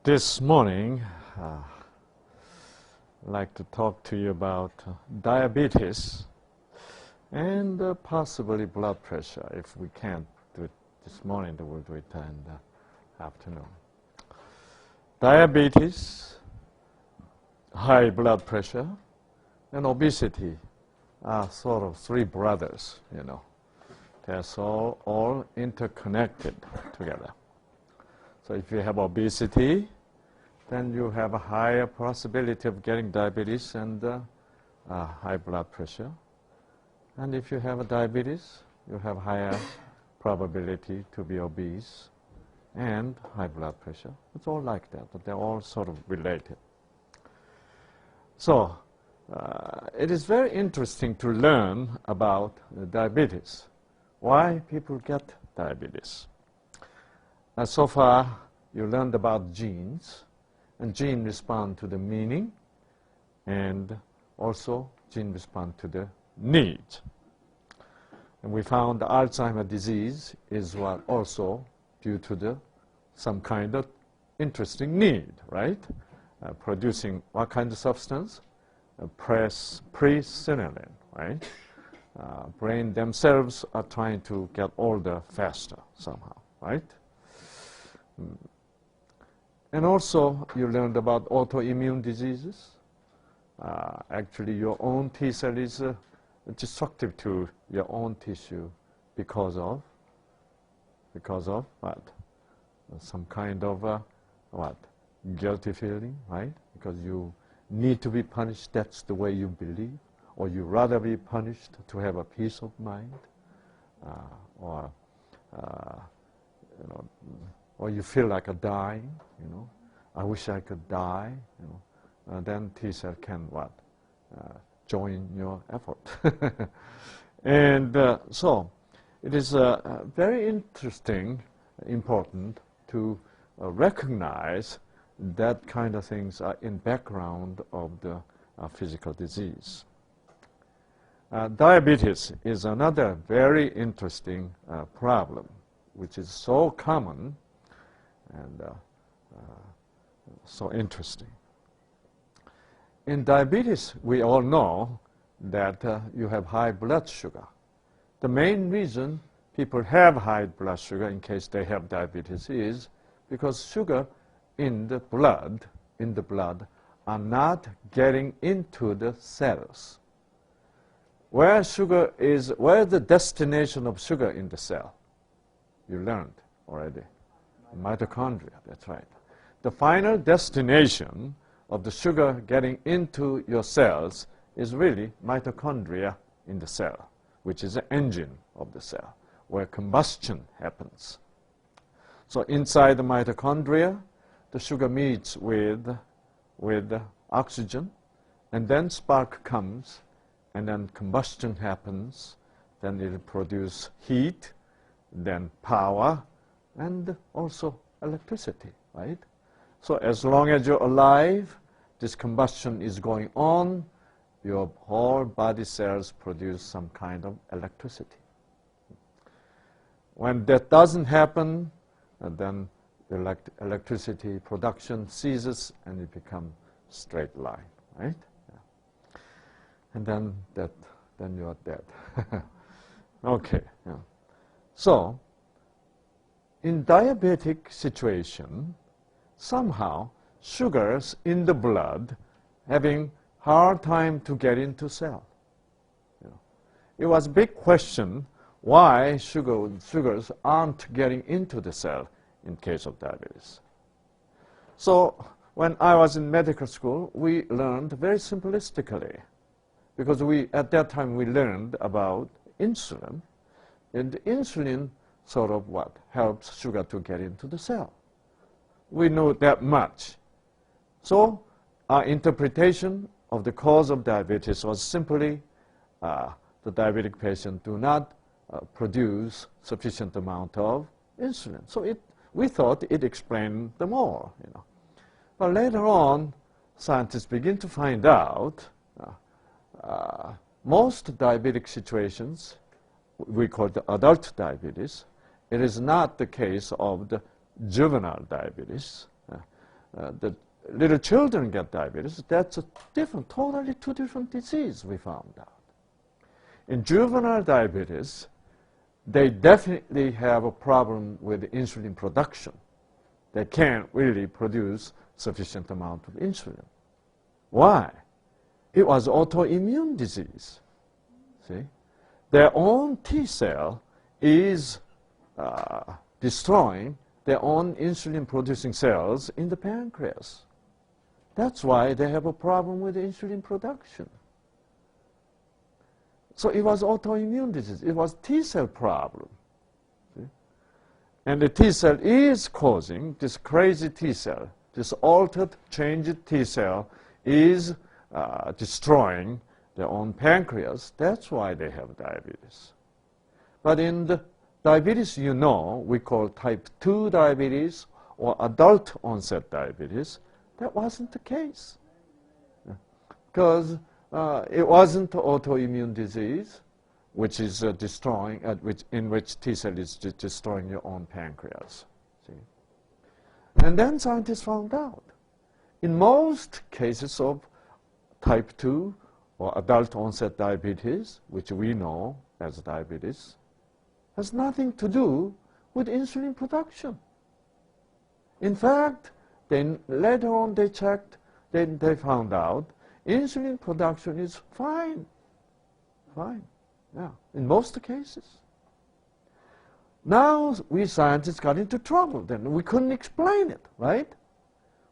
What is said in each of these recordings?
This morning, I'd like to talk to you about diabetes and possibly blood pressure. If we can't do it this morning, then we'll do it in the afternoon. Diabetes, high blood pressure, and obesity are sort of three brothers, you know. They're all interconnected together. So if you have obesity, then you have a higher possibility of getting diabetes and high blood pressure. And if you have a diabetes, you have higher probability to be obese and high blood pressure. It's all like that, but they're all sort of related. So it is very interesting to learn about diabetes, why people get diabetes. So far, you learned about genes, and genes respond to the meaning, and also genes respond to the needs. And we found Alzheimer's disease is also due to some kind of interesting need, right? Producing what kind of substance? Presenilin, right? Brain themselves are trying to get older faster somehow, right? And also, you learned about autoimmune diseases. Actually, your own T cell is destructive to your own tissue because of what? Some kind of what? Guilty feeling, right? Because you need to be punished. That's the way you believe, or you rather be punished to have a peace of mind, or you know. Or you feel like a dying, you know. I wish I could die, you know. Then T cell can what? Join your effort. And so it is very interesting, important to recognize that kind of things are in background of the physical disease. Diabetes is another very interesting problem, which is so common and so interesting. In diabetes, we all know that you have high blood sugar. The main reason people have high blood sugar in case they have diabetes is because sugar in the blood are not getting into the cells. Where the destination of sugar in the cell? You learned already. Mitochondria, that's right. The final destination of the sugar getting into your cells is really mitochondria in the cell, which is the engine of the cell, where combustion happens. So inside the mitochondria, the sugar meets with oxygen, and then spark comes, and then combustion happens, then it will produce heat, then power, and also electricity, right? So as long as you're alive, this combustion is going on, your whole body cells produce some kind of electricity. When that doesn't happen, then the electricity production ceases and it becomes straight line, right? Yeah. And then you're dead. Okay. Yeah. So in diabetic situation, somehow sugars in the blood having hard time to get into cell. You know, it was a big question why sugars aren't getting into the cell in case of diabetes. So when I was in medical school, we learned very simplistically, because at that time we learned about insulin, and insulin sort of what helps sugar to get into the cell. We know that much. So our interpretation of the cause of diabetes was simply the diabetic patient do not produce sufficient amount of insulin. So we thought it explained them all, you know. But later on, scientists begin to find out most diabetic situations, we call the adult diabetes, it is not the case of the juvenile diabetes. the little children get diabetes, that's a different, totally two different diseases we found out. In juvenile diabetes, they definitely have a problem with insulin production. They can't really produce sufficient amount of insulin. Why? It was autoimmune disease. See? Their own T cell is destroying their own insulin-producing cells in the pancreas. That's why they have a problem with insulin production. So it was autoimmune disease. It was T cell problem. See? And the T cell is causing this crazy T cell, this altered, changed T cell is destroying their own pancreas. That's why they have diabetes. But in the diabetes we call type 2 diabetes or adult onset diabetes. That wasn't the case. Because it wasn't autoimmune disease, which is destroying, in which T cell is destroying your own pancreas. See? And then scientists found out, in most cases of type 2 or adult onset diabetes, which we know as diabetes, has nothing to do with insulin production. In fact, then later on they checked, then they found out insulin production is fine, yeah, in most cases. Now we scientists got into trouble. Then we couldn't explain it, right?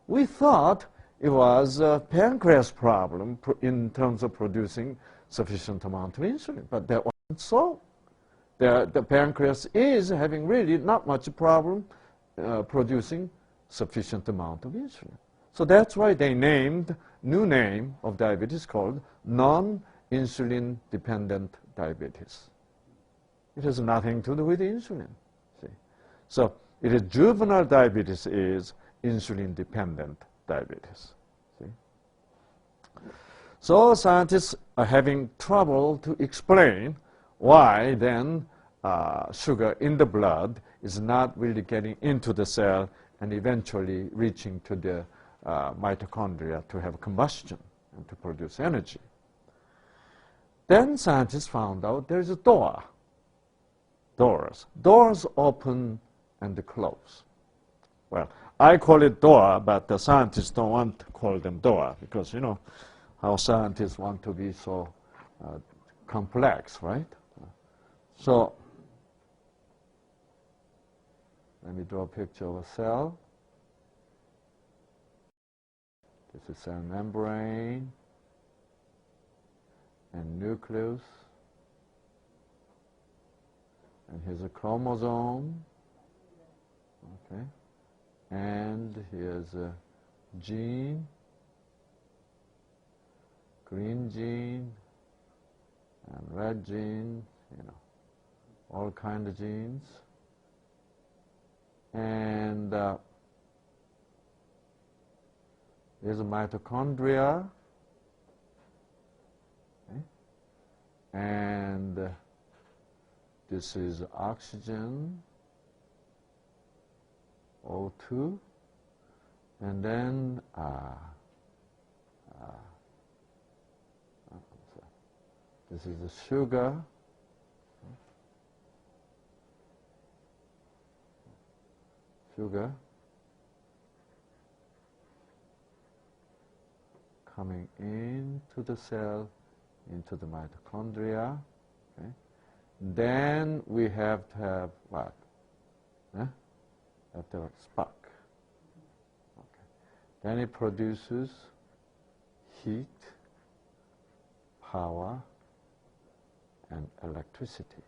We thought it was a pancreas problem in terms of producing sufficient amount of insulin, but that wasn't so. The pancreas is having really not much problem producing sufficient amount of insulin. So that's why they named new name of diabetes called non-insulin dependent diabetes. It has nothing to do with insulin. See? So it is juvenile diabetes is insulin dependent diabetes. See? So scientists are having trouble to explain why then sugar in the blood is not really getting into the cell and eventually reaching to the mitochondria to have combustion and to produce energy. Then scientists found out there's a door. Doors open and close. Well, I call it door, but the scientists don't want to call them door because, you know, how scientists want to be so complex, right? So let me draw a picture of a cell. This is cell membrane and nucleus. And here's a chromosome. Okay. And here's a gene, green gene, and red gene, you know, all kind of genes. And here's a mitochondria. Okay. And this is oxygen, O2, and then this is the sugar. Sugar coming into the cell, into the mitochondria. Okay. Then we have to have what? Have to have spark. Okay. Then it produces heat, power, and electricity.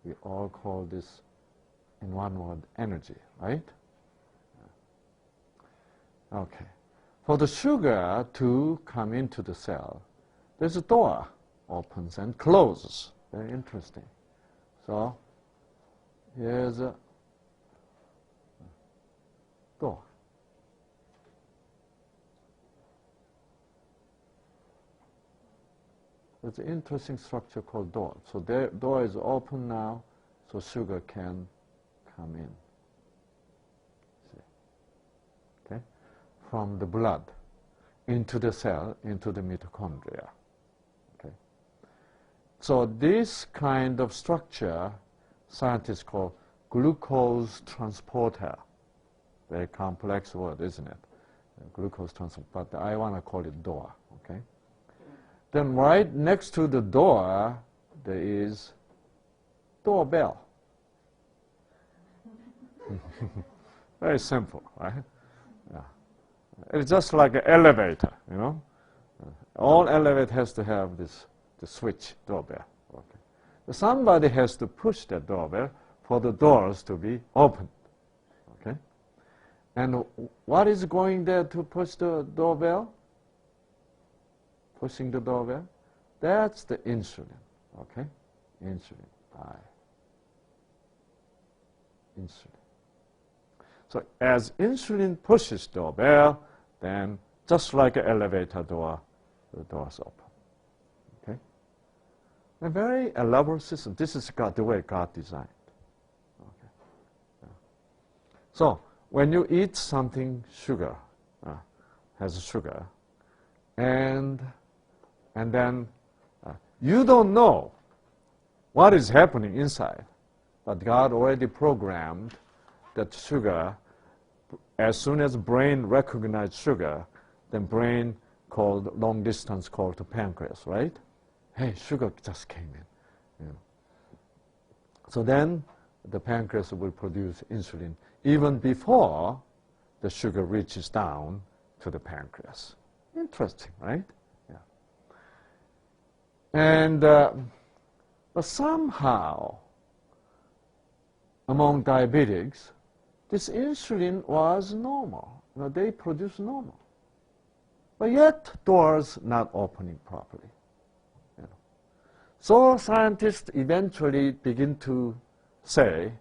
We all call this, in one word, energy, right? Okay. For the sugar to come into the cell, there's a door, opens and closes. Very interesting. So here's a door. It's an interesting structure called door. So the door is open now, so sugar can come in. from the blood into the cell, into the mitochondria. Okay? So this kind of structure, scientists call glucose transporter. Very complex word, isn't it? Glucose transporter, but I want to call it door. Okay? Then right next to the door, there is doorbell. Very simple, right? Yeah. It's just like an elevator, you know. All elevator has to have the switch doorbell. Okay. Somebody has to push that doorbell for the doors to be opened. Okay. And what is going there to push the doorbell? Pushing the doorbell? That's the insulin. Okay. Insulin. Insulin. So as insulin pushes doorbell, then just like an elevator door, the doors open. Okay? A very elaborate system. This is the way God designed. Okay. Yeah. So when you eat something sugar, has sugar, and then you don't know what is happening inside, but God already programmed that sugar, as soon as brain recognized sugar, then brain called long distance call to pancreas, right? Hey, sugar just came in. You know. So then the pancreas will produce insulin even before the sugar reaches down to the pancreas. Interesting, right? Yeah. And but somehow, among diabetics, this insulin was normal. You know, they produce normal. But yet, doors not opening properly. You know. So scientists eventually begin to say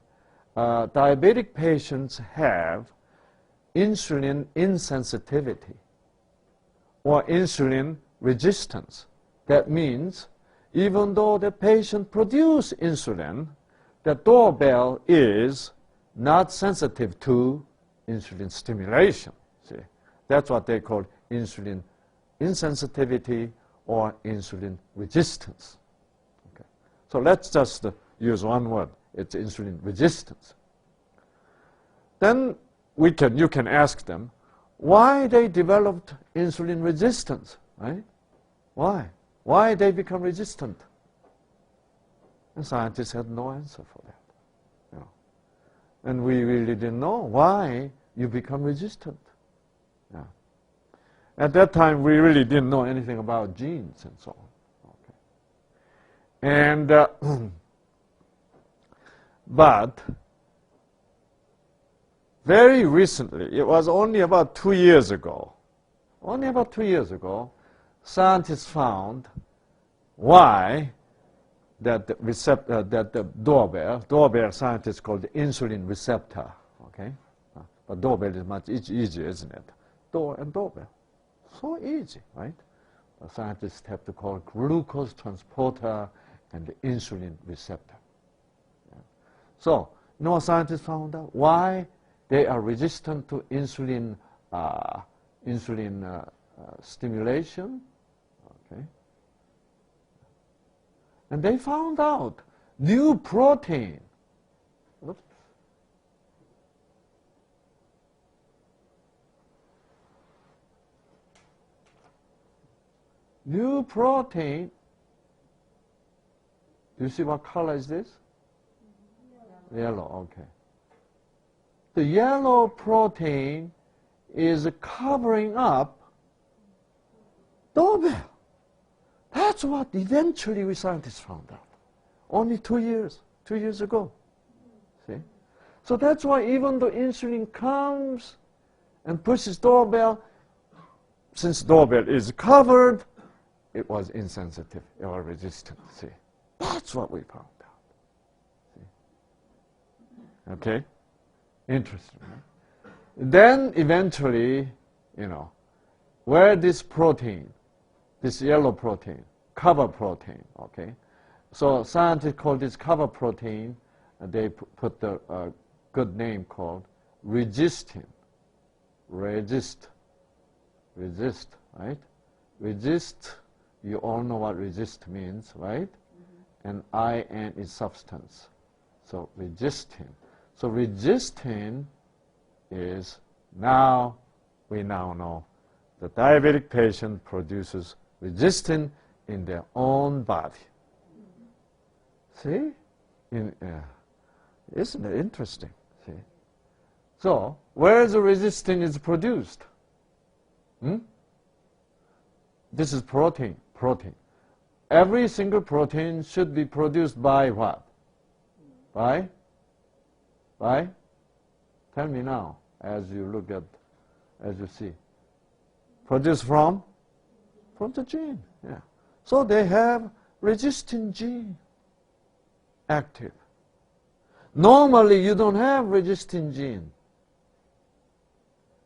diabetic patients have insulin insensitivity or insulin resistance. That means even though the patient produces insulin, the doorbell is not sensitive to insulin stimulation. See, that's what they call insulin insensitivity or insulin resistance. Okay. So let's just use one word. It's insulin resistance. Then you can ask them why they developed insulin resistance, right? Why? Why they become resistant? And scientists had no answer for that. You know. And we really didn't know why you become resistant. Yeah. At that time, we really didn't know anything about genes and so on. Okay. And but very recently, it was only about 2 years ago, scientists found why that the doorbell scientists call the insulin receptor, okay? But doorbell is much easier, isn't it? Door and doorbell, so easy, right? But scientists have to call glucose transporter and the insulin receptor. Yeah. So, you know what scientists found out? Why they are resistant to insulin stimulation, okay? And they found out new protein. Oops. New protein. Do you see what color is this? Yellow, okay. The yellow protein is covering up doorbell. That's what eventually we scientists found out. Only 2 years ago. See? So that's why even though insulin comes and pushes doorbell, since doorbell is covered, it was insensitive or resistant. See? That's what we found out. See? Okay? Interesting. Right? Then eventually, you know, where this protein, this yellow protein, cover protein, okay? So scientists call this cover protein, they put the good name called resistin. Resist, right? Resist, you all know what resist means, right? And IN is substance. So resistin. So resistin is now, we now know the diabetic patient produces resistin in their own body. See? Isn't it interesting? See? So, where the resistin is produced? This is protein. Every single protein should be produced by what? By? Tell me now, as you look at, as you see. Produced from? From the gene, yeah. So they have resistin gene active. Normally you don't have resistin gene.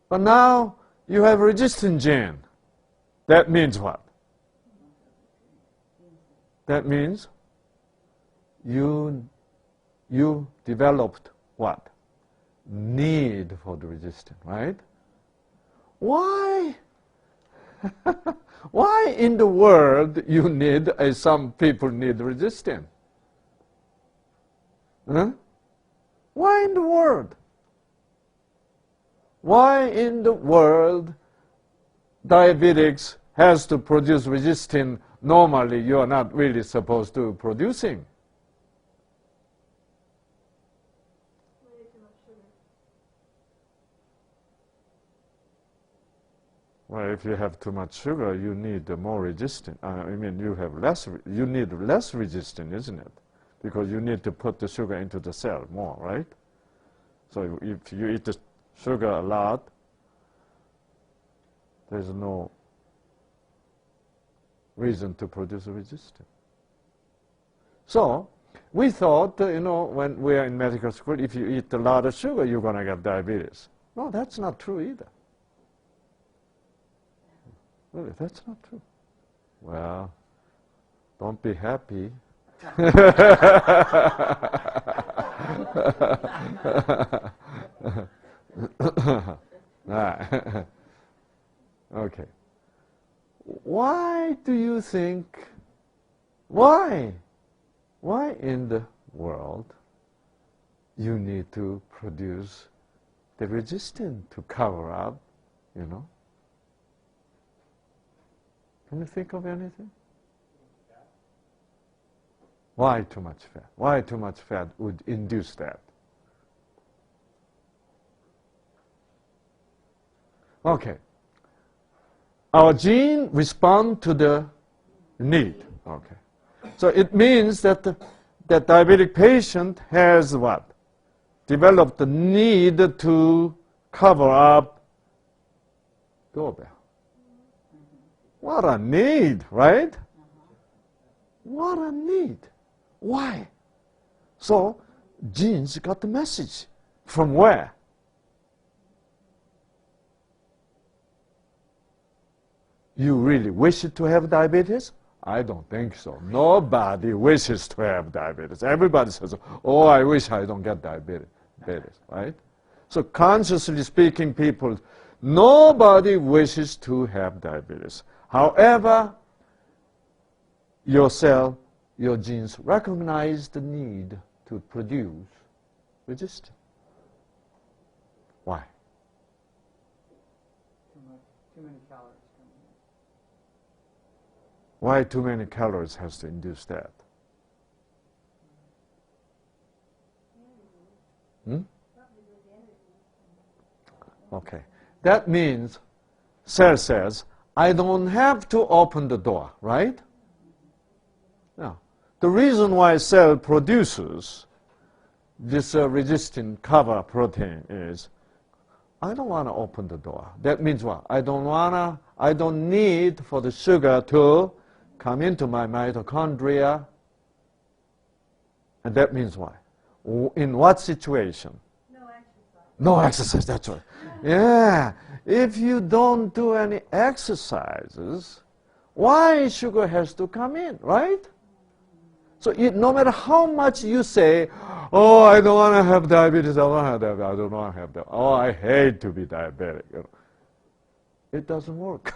But now you have resistin gene. That means what? That means you developed what? Need for the resistin, right? Why? Why in the world you need, some people need resistin? Huh? Why in the world? Why in the world diabetics has to produce resistin normally you are not really supposed to producing? Well, if you have too much sugar, you need more resistin. I mean, you need less resistin, isn't it? Because you need to put the sugar into the cell more, right? So if you eat the sugar a lot, there's no reason to produce a resistin. So we thought, when we are in medical school, if you eat a lot of sugar, you're going to get diabetes. No, that's not true either. Really, that's not true. Well, don't be happy. Okay. Why do you think, why in the world you need to produce the resistin to cover up, Can you think of anything? Why too much fat? Why too much fat would induce that? Okay. Our gene respond to the need. Okay. So it means that the diabetic patient has what? Developed the need to cover up doorbell. What a need, right? What a need. Why? So genes got the message. From where? You really wish to have diabetes? I don't think so. Nobody wishes to have diabetes. Everybody says, oh, I wish I don't get diabetes, right? So consciously speaking, people, nobody wishes to have diabetes. However, your cell, your genes recognize the need to produce resistin. Why? Too many calories. Why too many calories has to induce that? Okay. That means cell says, I don't have to open the door, right? Now, the reason why cell produces this resistin cover protein is, I don't want to open the door. That means what? I don't need for the sugar to come into my mitochondria. And that means what? In what situation? No exercise. No exercise, that's right. Yeah. If you don't do any exercises, why sugar has to come in, right? So no matter how much you say, oh, I don't want to have diabetes, I don't want to have diabetes, I don't want to have diabetes. Oh, I hate to be diabetic. it doesn't work.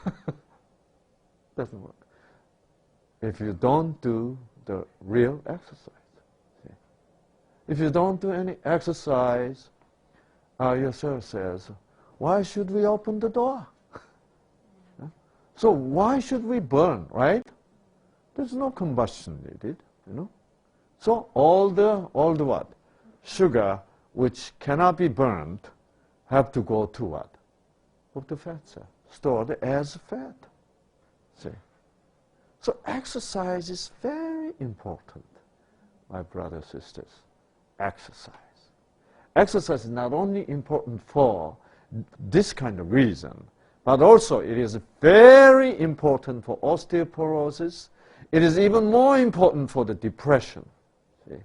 Doesn't work. If you don't do the real exercise. See? If you don't do any exercise, your cell says, why should we open the door? Yeah? So why should we burn, right? There's no combustion needed, you know. So all the what? Sugar, which cannot be burned, have to go to what? Of the fat cell, stored as fat. See? So exercise is very important, my brothers and sisters. Exercise. Exercise is not only important for this kind of reason, but also it is very important for osteoporosis. It is even more important for the depression. See?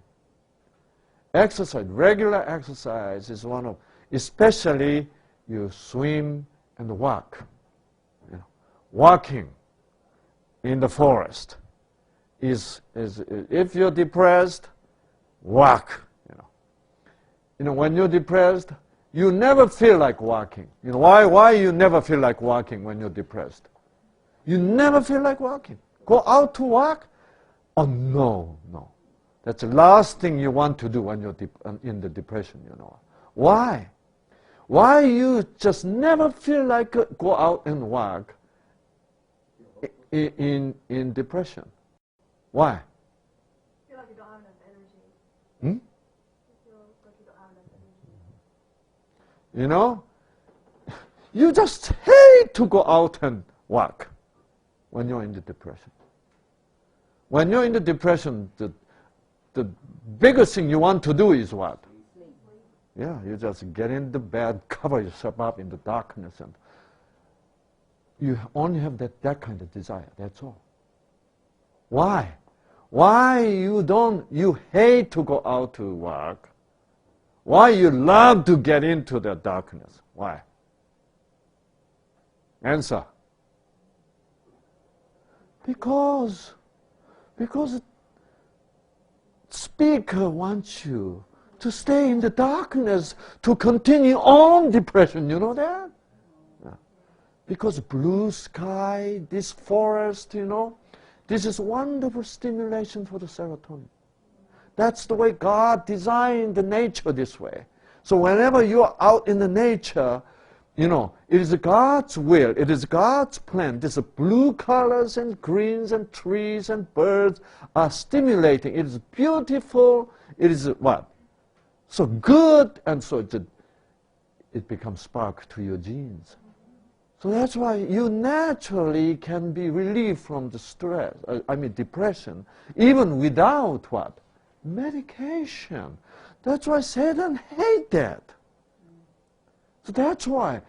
Exercise, regular exercise is one of, especially you swim and walk. You know, walking in the forest is if you're depressed, walk. You know, when you're depressed, you never feel like walking. You know, why you never feel like walking when you're depressed? You never feel like walking. Go out to walk? Oh, no. That's the last thing you want to do when you're in the depression, you know. Why? Why you just never feel like go out and walk in depression? Why? I feel like you don't have enough energy. You know, you just hate to go out and walk when you're in the depression. When you're in the depression, the biggest thing you want to do is what? Sleep. Yeah, you just get in the bed, cover yourself up in the darkness, and you only have that kind of desire, that's all. Why? Why you hate to go out to work? Why you love to get into the darkness? Why? Answer. Because speaker wants you to stay in the darkness, to continue on depression. You know that? Yeah. Because blue sky, this forest, you know, this is wonderful stimulation for the serotonin. That's the way God designed the nature this way. So whenever you're out in the nature, you know, it is God's will, it is God's plan. These blue colors and greens and trees and birds are stimulating. It is beautiful. It is what? So good, and so it becomes spark to your genes. So that's why you naturally can be relieved from the stress, depression, even without what? Medication. That's why Satan hates that. So that's why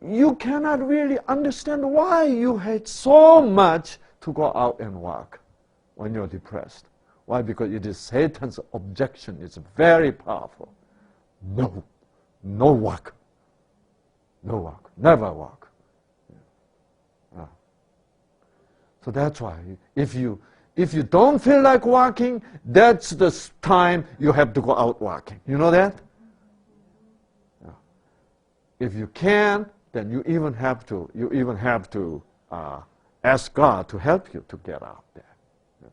you cannot really understand why you hate so much to go out and walk when you're depressed. Why? Because it is Satan's objection. It's very powerful. No walk. No walk. Never walk. Yeah. So that's why if you don't feel like walking, that's the time you have to go out walking. You know that? Yeah. If you can, then you even have to ask God to help you to get out there. Yeah.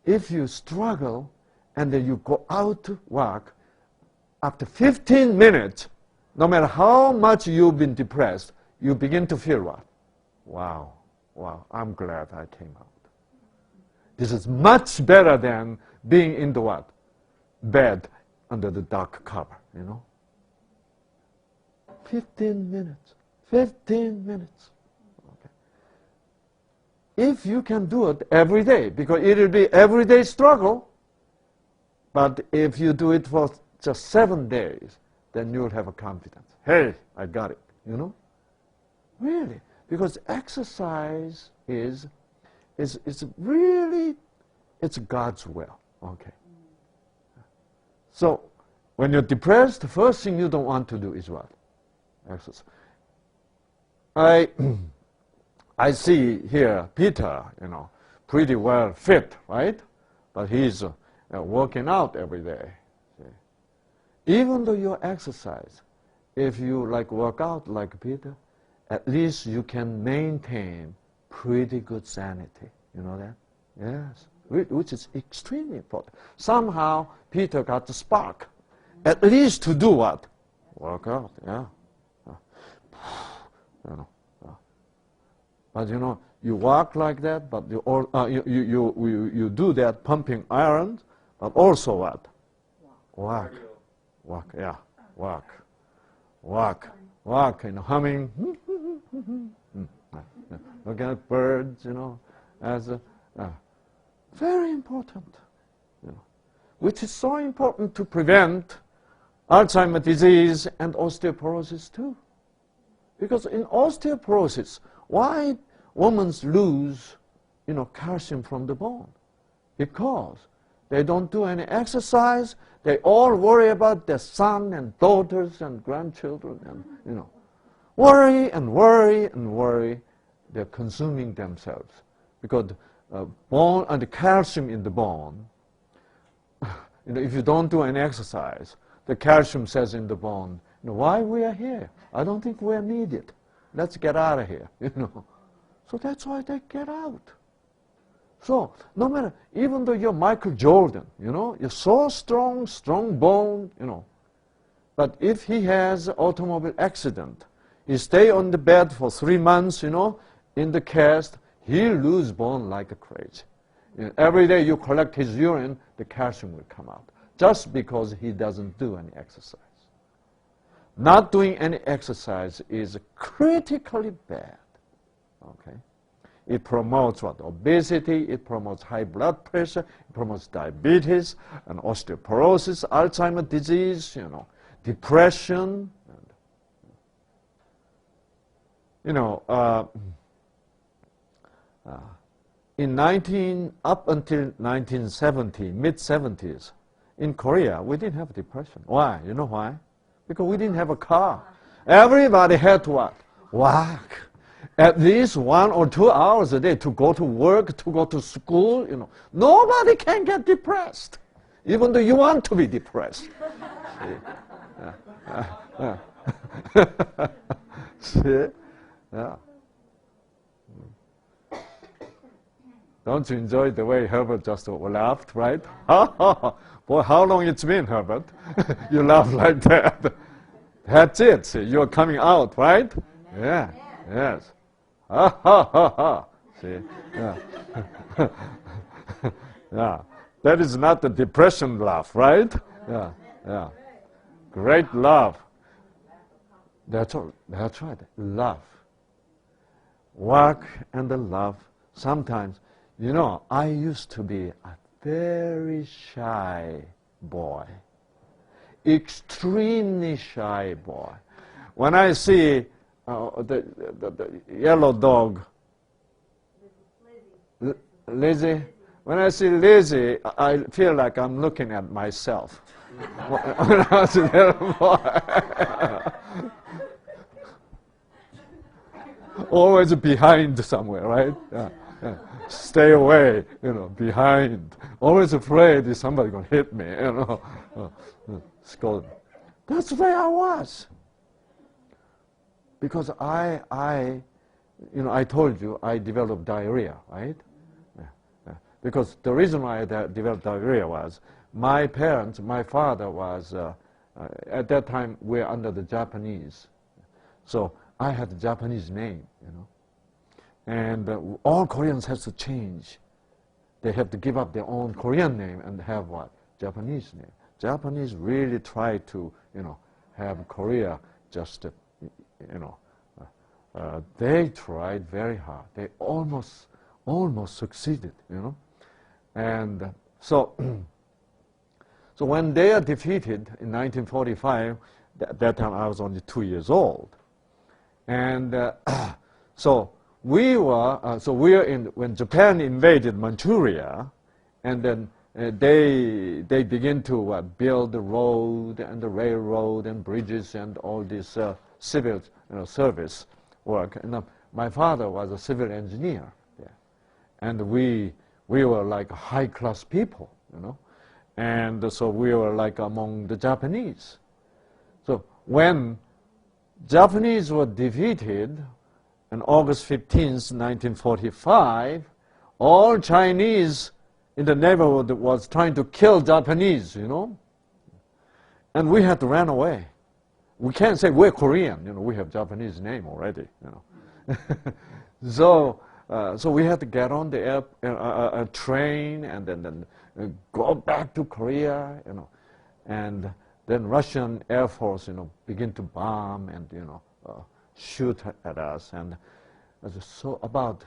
If you struggle and then you go out to walk, after 15 minutes, no matter how much you've been depressed, you begin to feel what? Wow, I'm glad I came out. This is much better than being in the what? Bed under the dark cover, you know? 15 minutes. 15 minutes. Okay. If you can do it every day, because it will be everyday struggle, but if you do it for just 7 days, then you'll have a confidence. Hey, I got it, you know? Really. Because exercise is really, it's God's will. Okay. So when you're depressed, the first thing you don't want to do is what? Exercise. I see here Peter, you know, pretty well fit, right? But he's working out every day. See? Even though you exercise, if you like work out like Peter, at least you can maintain pretty good sanity. You know that? Yes, which is extremely important. Somehow Peter got the spark, at least to do what? Work out, yeah. You know, but you know, you walk like that, but you do that pumping iron, but also what? Walk, yeah, walk, and humming. Look at birds, you know, as very important, you know, which is so important to prevent Alzheimer's disease and osteoporosis too. Because in osteoporosis, why women lose, you know, calcium from the bone? Because they don't do any exercise. They all worry about their son and daughters and grandchildren, and you know, worry and worry and worry. They're consuming themselves because bone and the calcium in the bone. You know, if you don't do any exercise, the calcium says in the bone, you know, why we are here? I don't think we are needed. Let's get out of here. You know, so that's why they get out. So no matter, even though you're Michael Jordan, you know, you're so strong bone, you know, but if he has an automobile accident, he stay on the bed for 3 months, you know, in the cast, he'll lose bone like a crazy. You know, every day you collect his urine, the calcium will come out, just because he doesn't do any exercise. Not doing any exercise is critically bad, okay? It promotes what? Obesity, it promotes high blood pressure, it promotes diabetes and osteoporosis, Alzheimer's disease, you know, depression. You know, up until 1970, mid-70s, in Korea, we didn't have depression. Why? You know why? Because we didn't have a car. Everybody had to what? Walk. At least 1 or 2 hours a day to go to work, to go to school, you know. Nobody can get depressed, even though you want to be depressed. See? Yeah. Don't you enjoy the way Herbert just laughed, right? Boy, how long it's been, Herbert? You laugh like that. That's it. See, you're coming out, right? Yeah. Yes. Ha ha ha ha. See? Yeah. Yeah. That is not the depression laugh, right? Yeah. Yeah. Great laugh. That's all. That's right. Laugh. Work and the love. Sometimes, you know, I used to be a very shy boy, extremely shy boy. When I see the yellow dog, Lizzie, when I see Lizzie, I feel like I'm looking at myself. When I was a little boy. Always behind somewhere, right? Yeah, yeah. Stay away, you know, behind. Always afraid that somebody's going to hit me, you know. Scold. That's where I was. Because I told you I developed diarrhea, right? Yeah, yeah. Because the reason why I developed diarrhea was my parents, my father was, at that time, we were under the Japanese. So I had a Japanese name, you know. And all Koreans have to change. They have to give up their own Korean name and have what? Japanese name. Japanese really try to, you know, have Korea just, you know, they tried very hard. They almost succeeded, you know. And so, so when they are defeated in 1945, at that time I was only 2 years old. And so we were when Japan invaded Manchuria, and then they begin to build the road and the railroad and bridges and all this civil service work. And my father was a civil engineer, yeah. And we were like high class people, you know, and so we were like among the Japanese. So when Japanese were defeated on August 15th, 1945. All Chinese in the neighborhood was trying to kill Japanese, you know. And we had to run away. We can't say we're Korean, you know, we have Japanese name already, you know. So we had to get on the train and then go back to Korea, you know. And then Russian Air Force, you know, begin to bomb and, you know, shoot at us. And so about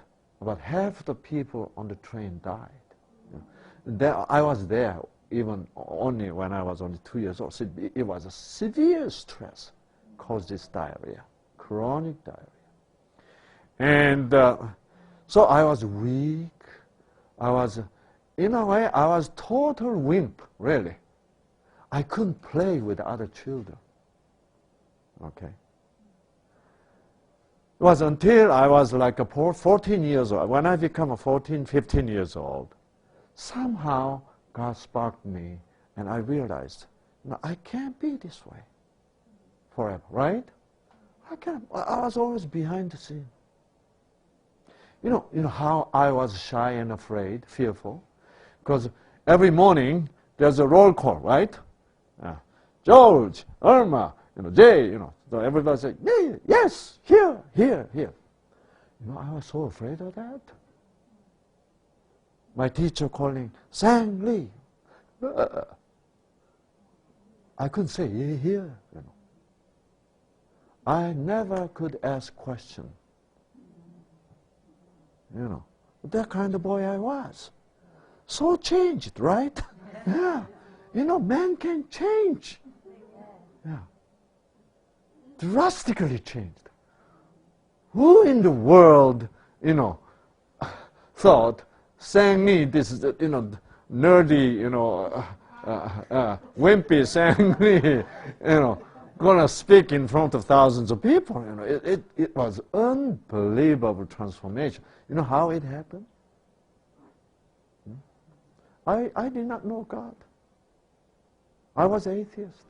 half the people on the train died. You know. I was there even only when I was only 2 years old. So it was a severe stress caused this diarrhea, chronic diarrhea. And so I was weak. In a way, I was total wimp, really. I couldn't play with other children. Okay. It was until I was like 14 years old. When I became 14, 15 years old, somehow God sparked me, and I realized, no, I can't be this way forever, right? I can't. I was always behind the scene. You know how I was shy and afraid, fearful, because every morning there's a roll call, right? George, Irma, you know, Jay, you know. So everybody said, yeah, yes, here, here, here. You know, I was so afraid of that. My teacher calling, Sang Lee. I couldn't say, yeah, here, you know. I never could ask questions. You know, that kind of boy I was. So changed, right? Yeah. You know, man can change. Yeah. Drastically changed. Who in the world, you know, thought Sang Lee, this is, you know, nerdy, you know, wimpy Sang Lee, you know, gonna speak in front of thousands of people. You know, it was unbelievable transformation. You know how it happened? I did not know God. I was atheist.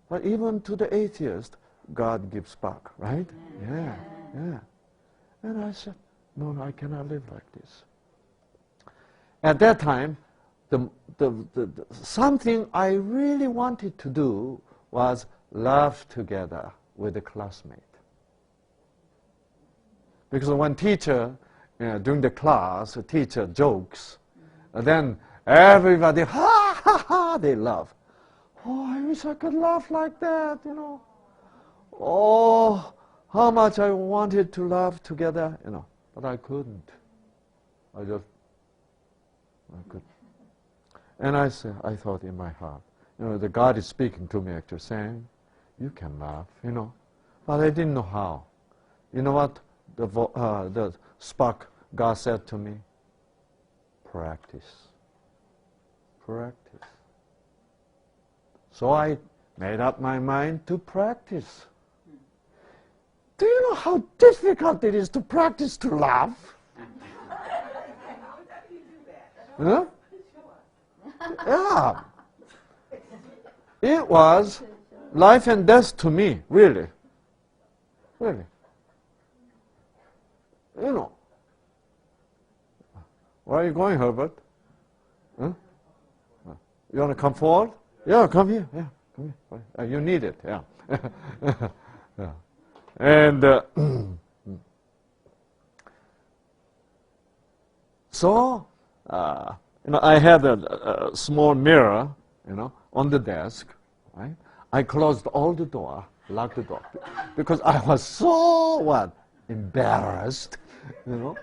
But even to the atheist, God gives back, right? Yeah, yeah. And I said, no, I cannot live like this. At that time, something I really wanted to do was laugh together with a classmate. Because when teacher, during the class, a teacher jokes, then everybody, ha, ha, ha, they laugh. Oh, I wish I could laugh like that, you know. Oh, how much I wanted to laugh together, you know, but I couldn't. I couldn't. And I thought in my heart, you know, the God is speaking to me actually, saying, you can laugh, you know. But I didn't know how. You know what the spark God said to me? Practice. Practice. So I made up my mind to practice. Do you know how difficult it is to practice to laugh? Huh? Yeah. It was life and death to me, really. Really. You know. Where are you going, Herbert? Huh? You want to come forward? Yeah, come here. Yeah, come here. You need it. Yeah. Yeah. And so, you know, I had a small mirror, you know, on the desk. Right? I closed all the door, locked the door, because I was so what? Embarrassed, you know.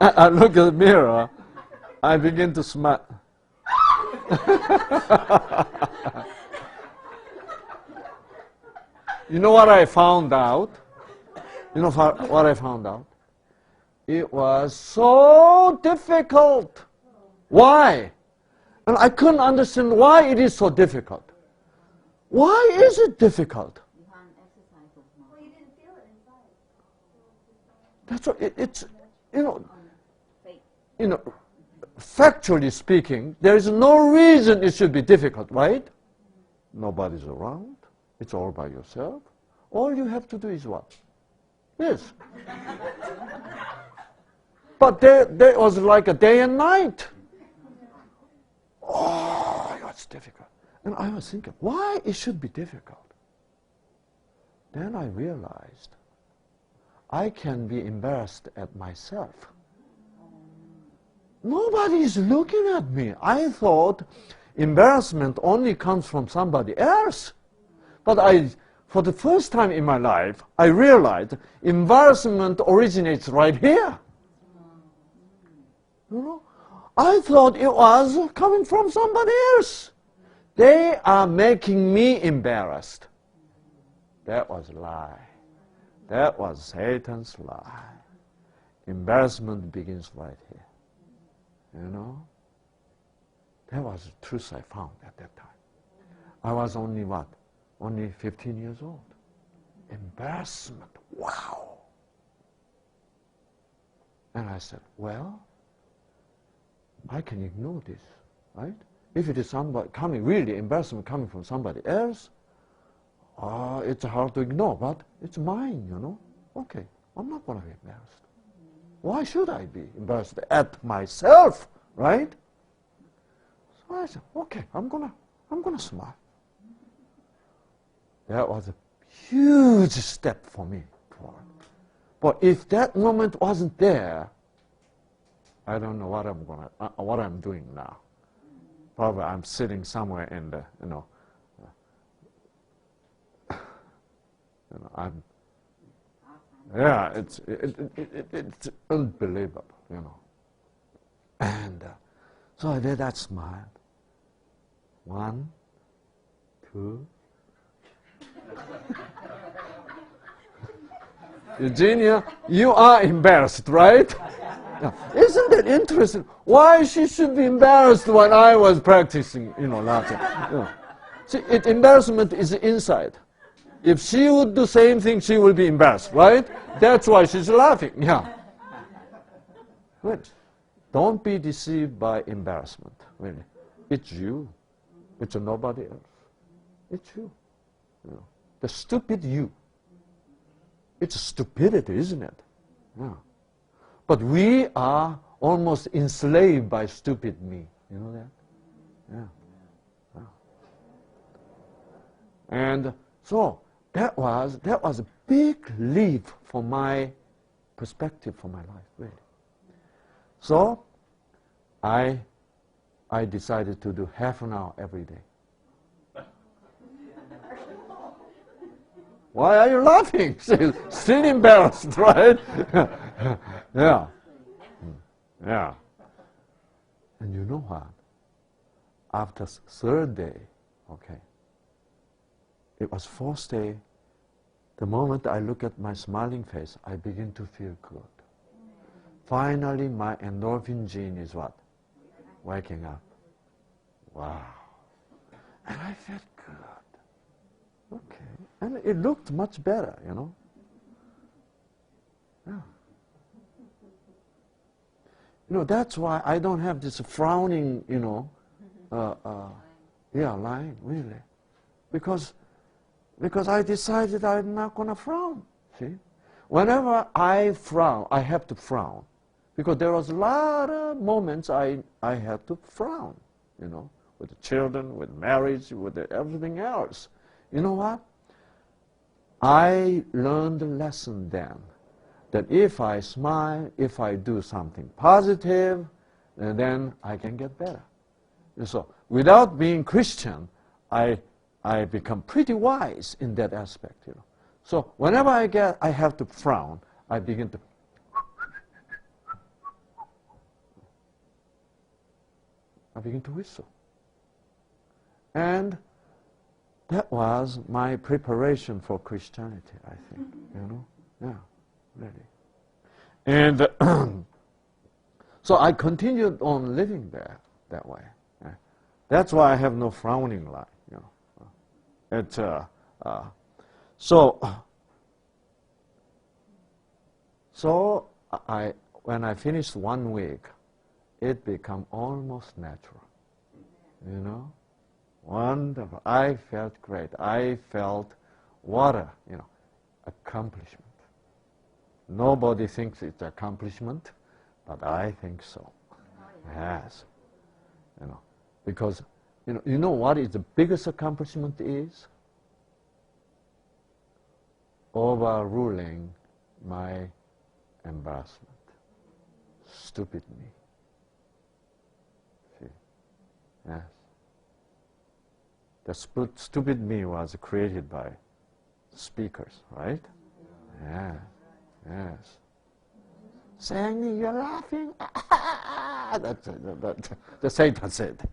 I look at the mirror, I begin to smile. You know what I found out? You know what I found out? It was so difficult. Why? And I couldn't understand why it is so difficult. Why is it difficult? Well, you didn't feel it inside. That's what it's, you know, factually speaking, there is no reason it should be difficult, right? Nobody's around. It's all by yourself. All you have to do is what? This. But there was like a day and night. Oh, it was difficult. And I was thinking, why it should be difficult? Then I realized I can be embarrassed at myself. Nobody is looking at me. I thought embarrassment only comes from somebody else. But for the first time in my life, I realized embarrassment originates right here. You know? I thought it was coming from somebody else. They are making me embarrassed. That was a lie. That was Satan's lie. Embarrassment begins right here. You know? That was the truth I found at that time. I was only what? Only 15 years old. Embarrassment. Wow. And I said, well, I can ignore this, right? If it is somebody coming, really embarrassment coming from somebody else, it's hard to ignore, but it's mine, you know. Okay, I'm not going to be embarrassed. Why should I be embarrassed at myself, right? So I said, okay, I'm gonna smile. That was a huge step for me forward. But if that moment wasn't there, I don't know what I'm doing now. Probably I'm sitting somewhere in the, it's unbelievable, you know. And so I did that smile. 1, 2. Eugenia, you are embarrassed, right? Yeah. Isn't it interesting? Why she should be embarrassed when I was practicing, Latin? See, embarrassment is inside. If she would do the same thing, she will be embarrassed, right? That's why she's laughing. Yeah. Good. Don't be deceived by embarrassment. Really, it's you. It's nobody else. It's you. The stupid you. It's stupidity, isn't it? Yeah. But we are almost enslaved by stupid me. You know that? Yeah. And so that was a big leap for my perspective for my life, really. So I decided to do half an hour every day. Why are you laughing? Still embarrassed, right? Yeah. Yeah. And you know what? After third day, okay, it was fourth day, the moment I look at my smiling face, I begin to feel good. Finally, my endorphin gene is what? Waking up. Wow. And I felt good. Okay. And it looked much better, you know. Yeah. That's why I don't have this frowning, line, really. Because I decided I'm not going to frown, see. Whenever I frown, I have to frown. Because there was a lot of moments I had to frown, with the children, with marriage, with everything else. You know what? I learned a lesson then, that if I smile, if I do something positive, then I can get better. And so without being Christian, I become pretty wise in that aspect. So whenever I have to frown, I begin to whistle. And that was my preparation for Christianity, I think. Yeah, really. And so I continued on living there that way. That's why I have no frowning line. So when I finished 1 week, it became almost natural. Wonderful. I felt great. I felt what a, accomplishment. Nobody thinks it's accomplishment, but I think so. Yes. Because, you know what is the biggest accomplishment is? Overruling my embarrassment. Stupid me. See? Yes. The stupid me was created by speakers, right? Yeah. Yes. Saying you're laughing. That's the Satan said.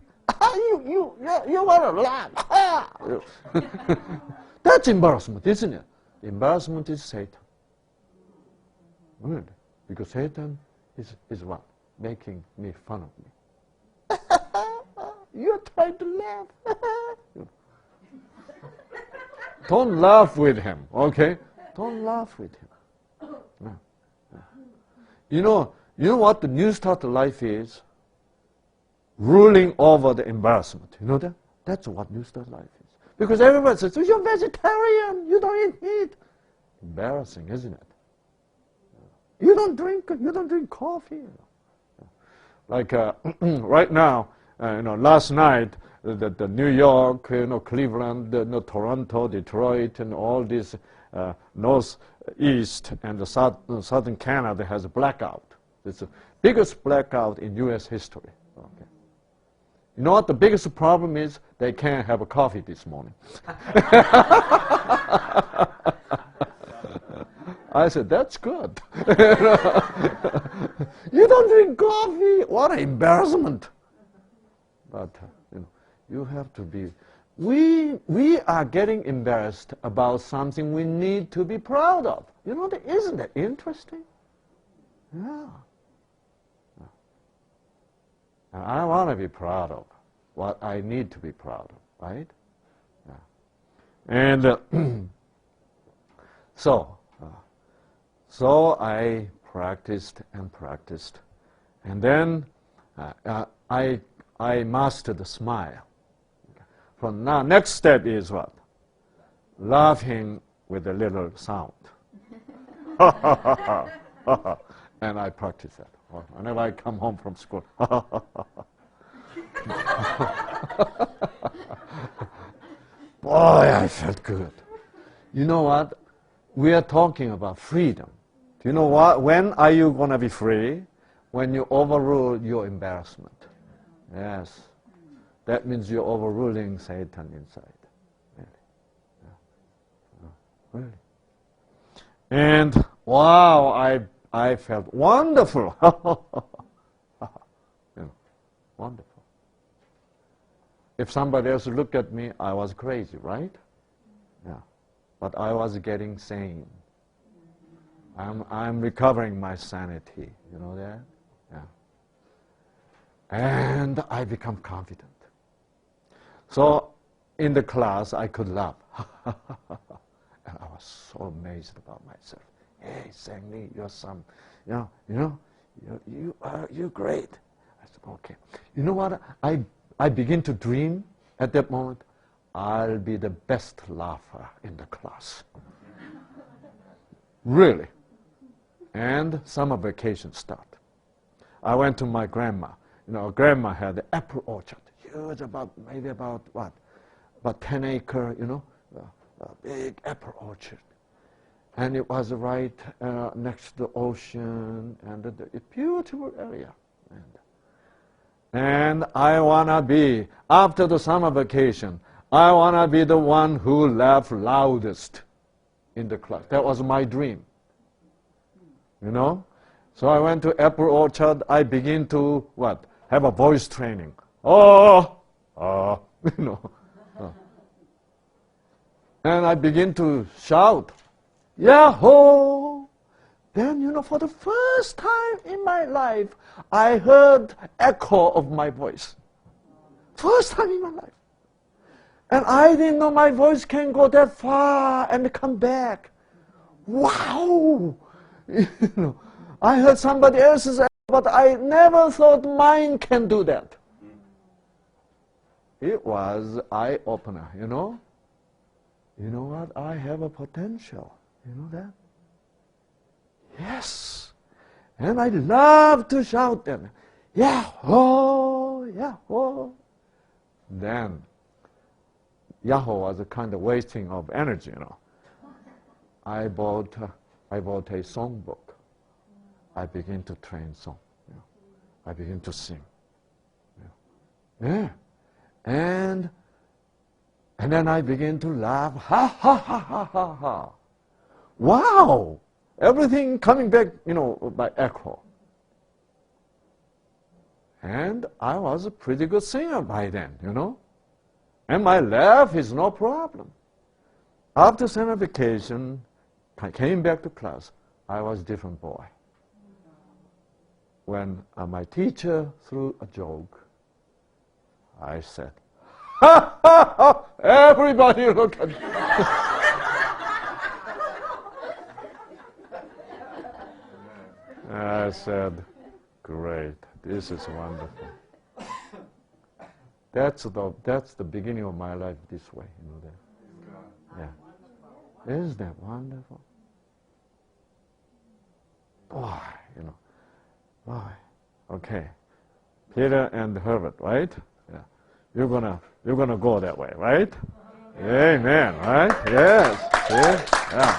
You want to laugh. That's embarrassment, isn't it? Embarrassment is Satan. Really? Because Satan is what? Making me fun of me. You're trying to laugh. Don't laugh with him, okay? Don't laugh with him. No. You know what the new start of life is? Ruling over the embarrassment. You know that? That's what new start life is. Because everybody says, you're vegetarian, you don't eat meat. Embarrassing, isn't it? You don't drink coffee. Like right now, last night, the New York, Cleveland, Toronto, Detroit, and all this northeast and the southern Canada has a blackout. It's the biggest blackout in U.S. history. Okay. You know what the biggest problem is? They can't have a coffee this morning. I said, that's good. You don't drink coffee? What an embarrassment. But, you have to be... We are getting embarrassed about something we need to be proud of. Isn't that interesting? Yeah. And I want to be proud of what I need to be proud of, right? Yeah. And so I practiced and practiced. And then I mastered the smile. From now, next step is what? Laughing with a little sound. And I practice that. Whenever I come home from school. Boy, I felt good. You know what? We are talking about freedom. Do you know what? When are you going to be free? When you overrule your embarrassment. Yes. That means you're overruling Satan inside. Really. Yeah. Really. And wow, I felt wonderful. Wonderful. If somebody else looked at me, I was crazy, right? Yeah. But I was getting sane. I'm recovering my sanity. You know that? Yeah. And I become confident. So in the class, I could laugh. And I was so amazed about myself. Hey, Sang-Li, you're you're great. I said, okay. You know what? I begin to dream at that moment. I'll be the best laugher in the class. Really. And summer vacation start. I went to my grandma. Grandma had the apple orchard. Huge, about 10-acre, a big apple orchard. And it was right next to the ocean and a beautiful area. And I want to be, after the summer vacation, I want to be the one who laughed loudest in the class. That was my dream. So I went to apple orchard. I begin to, have a voice training. And I begin to shout, Yahoo! Then, for the first time in my life, I heard echo of my voice. First time in my life. And I didn't know my voice can go that far and come back. Wow! I heard somebody else's echo, but I never thought mine can do that. it was eye-opener, you know? You know what? I have a potential. You know that? Yes. And I love to shout them. Yahoo! Yahoo! Then, Yahoo was a kind of wasting of energy, you know. I bought a songbook. I begin to train song. You know. I begin to sing. Yeah. And then I begin to laugh. Ha, ha, ha, ha, ha, ha. Wow! Everything coming back, you know, by echo. And I was a pretty good singer by then, you know. And my laugh is no problem. After summer vacation, I came back to class. I was a different boy. When my teacher threw a joke, I said, ha, ha, ha, everybody look at me. I said, great, this is wonderful. That's the beginning of my life this way, you know that. Yeah. Isn't that wonderful? Boy, you know, boy. Okay. Peter and Herbert, right? Yeah. You're gonna go that way, right? Amen, right? Yes. See? Yeah.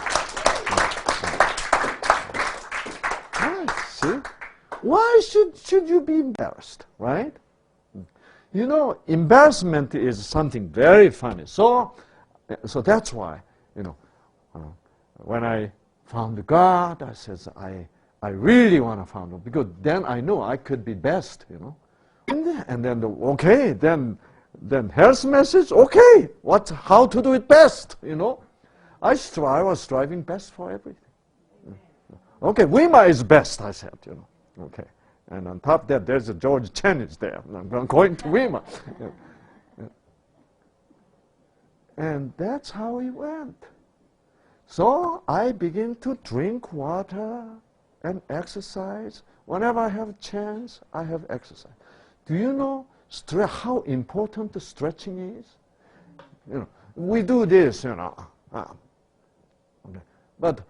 Right, see? Why should you be embarrassed, right? You know, embarrassment is something very funny. So that's why, you know, when I found God, I said, I really want to find Him, because then I know I could be best, you know. And then, okay, then health message, okay, how to do it best, you know. I was striving best for everything. Okay, Wima is best, I said, you know. Okay. And on top of that, there's a George Chen is there. I'm going to Wima. And that's how it went. So I begin to drink water and exercise. Whenever I have a chance, I have exercise. Do you know how important the stretching is? You know, we do this, you know. Okay. But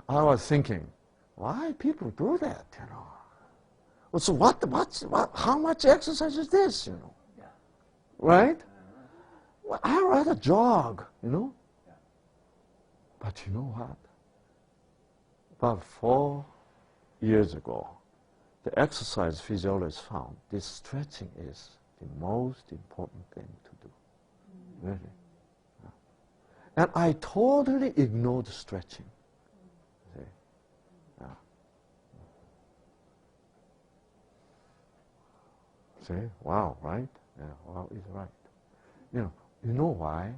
I was thinking, why people do that, you know? Well, so how much exercise is this, you know? Yeah. Right? Well, I'd rather jog, you know? Yeah. But you know what? About 4 years ago, the exercise physiologists found this stretching is the most important thing to do. Really. Yeah. And I totally ignored stretching. See? Yeah. See? Wow, right? Yeah, wow is right. You know why?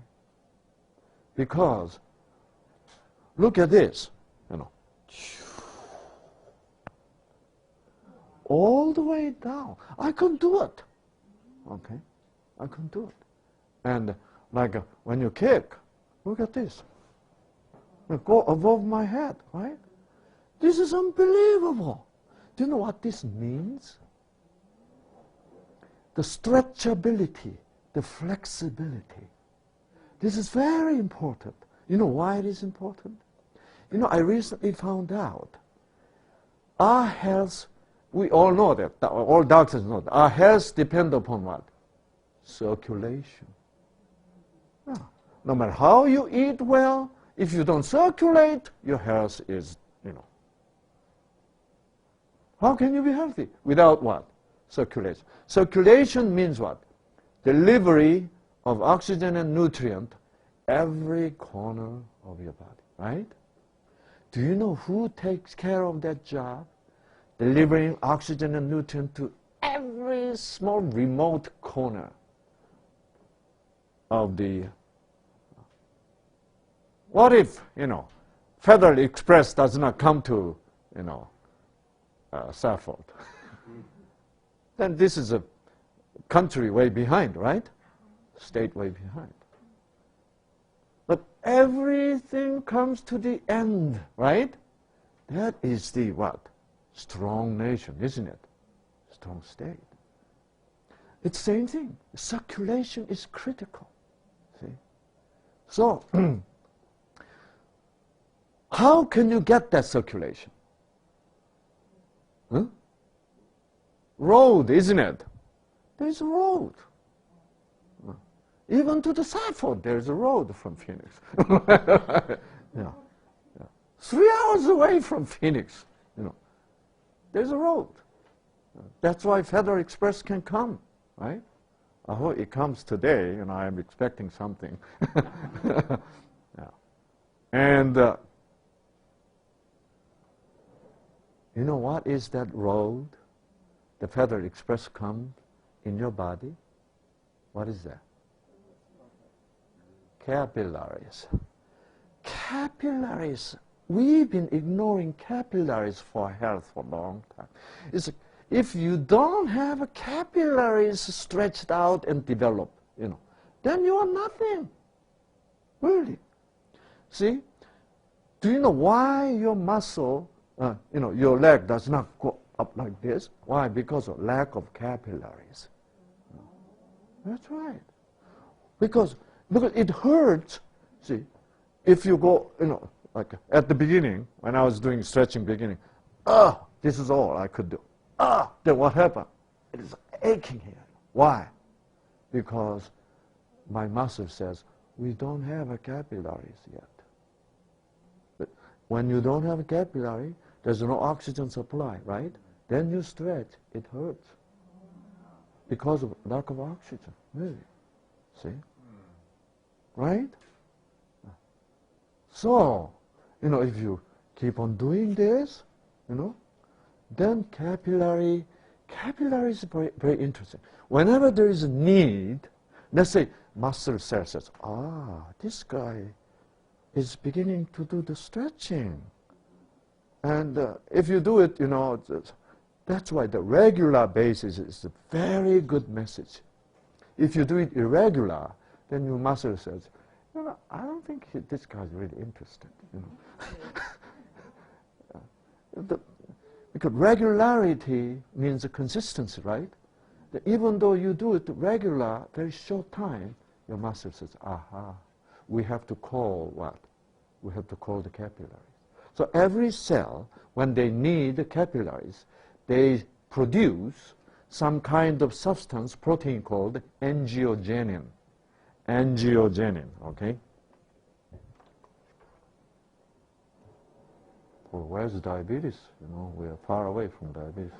Because look at this, you know. All the way down. I can do it. Okay? I can do it. And like when you kick, look at this. You go above my head, right? This is unbelievable. Do you know what this means? The stretchability, the flexibility. This is very important. You know why it is important? You know, I recently found out our health, we all know that, all doctors know that, our health depends upon what? Circulation. Yeah. No matter how you eat well, if you don't circulate, your health is, you know. How can you be healthy? Without what? Circulation. Circulation means what? Delivery of oxygen and nutrient every corner of your body, right? Do you know who takes care of that job? Delivering oxygen and nutrient to every small remote corner of the... What if, you know, Federal Express does not come to, you know, Safford? Then this is a country way behind, right? State way behind. But everything comes to the end, right? That is the what? Strong nation, isn't it? Strong state. It's the same thing. Circulation is critical. See? So, how can you get that circulation? Huh? Road, isn't it? There's a road. Even to the Safford, there's a road from Phoenix. Yeah. 3 hours away from Phoenix, there's a road. That's why Federal Express can come, right? I hope it comes today, and I'm expecting something. Yeah. And you know what is that road? The Federal Express comes in your body. What is that? Capillaries. Capillaries. We've been ignoring capillaries for health for a long time. If you don't have a capillaries stretched out and developed, then you are nothing. Really. See? Do you know why your muscle, your leg does not go up like this? Why? Because of lack of capillaries. That's right. Because it hurts. See, if you go, like at the beginning, when I was doing stretching beginning, this is all I could do. Then what happened? It is aching here. Why? Because my muscle says, we don't have a capillaries yet. But when you don't have a capillary, there's no oxygen supply, right? Then you stretch, it hurts. Because of lack of oxygen, really. See? Right? So, if you keep on doing this, then capillary is very, very interesting. Whenever there is a need, let's say muscle cell says, this guy is beginning to do the stretching. And if you do it, that's why the regular basis is a very good message. If you do it irregular, then your muscle says, I don't think this guy's really interested. Because regularity means consistency, right? That even though you do it regular, very short time, your muscle says, we have to call what? We have to call the capillaries. So every cell, when they need the capillaries, they produce some kind of substance, protein called angiogenin. Angiogenin, okay? Well, where's diabetes? We're far away from diabetes.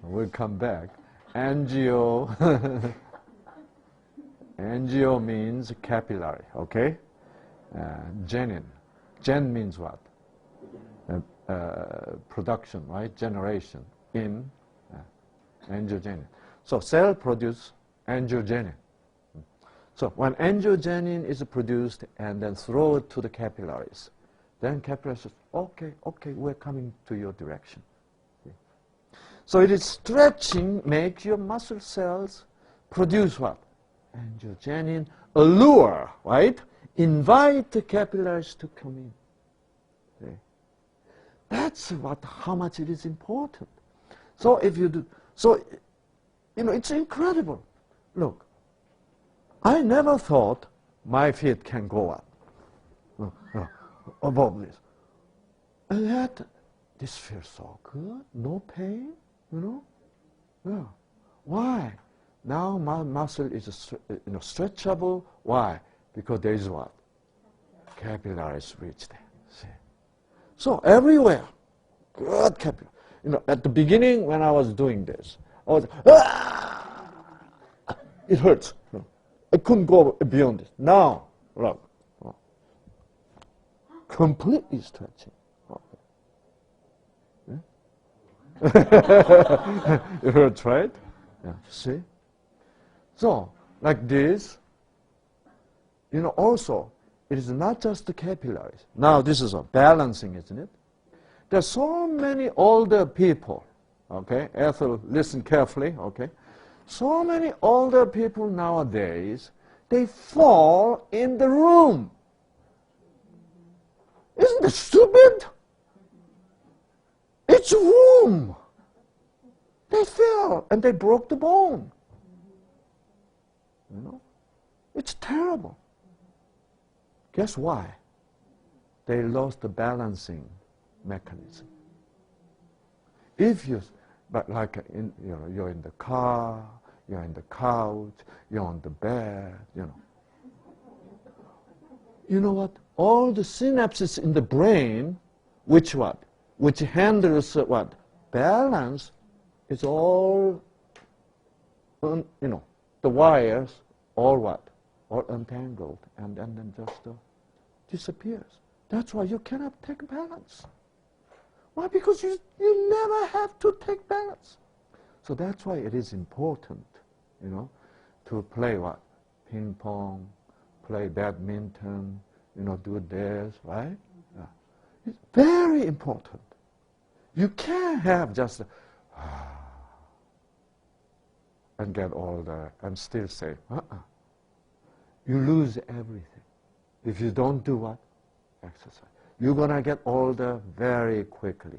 We'll come back. Angio means capillary, okay? Genin. Gen means what? Production, right? Generation. Angiogenin. So cell produce angiogenin. So when angiogenin is produced and then throw it to the capillaries, then capillaries says, okay, we're coming to your direction. Okay. So it is stretching, make your muscle cells produce what? Angiogenin, allure, right? Invite the capillaries to come in. Okay. That's how much it is important. So if you do, it's incredible. Look, I never thought my feet can go up above this. And yet, this feels so good, no pain, Yeah. Why? Now my muscle is stretchable. Why? Because there is what? Capillaries reach there. See? So everywhere, good capillary. At the beginning when I was doing this, I was, it hurts. I couldn't go beyond it. Now, look, completely stretching. It hurts, right? Yeah. See? So, like this, also, it is not just the capillaries. Now, this is a balancing, isn't it? There are so many older people, okay? Ethel, listen carefully, okay? So many older people nowadays, they fall in the room. Isn't it stupid? It's a room. They fell and they broke the bone. You know? It's terrible. Guess why? They lost the balancing mechanism. If you, but like you're in the car, you're in the couch, you're on the bed, you know. You know what? All the synapses in the brain, which what? Which handles what? Balance, is all, you know, the wires, all what? All untangled, and then just disappears. That's why you cannot take balance. Why? Because you never have to take balance. So that's why it is important, you know, to play what? Ping pong, play badminton, you know, do this, right? Yeah. It's very important. You can't have just and get all the, and still say, You lose everything. If you don't do what? Exercise. You're going to get older very quickly.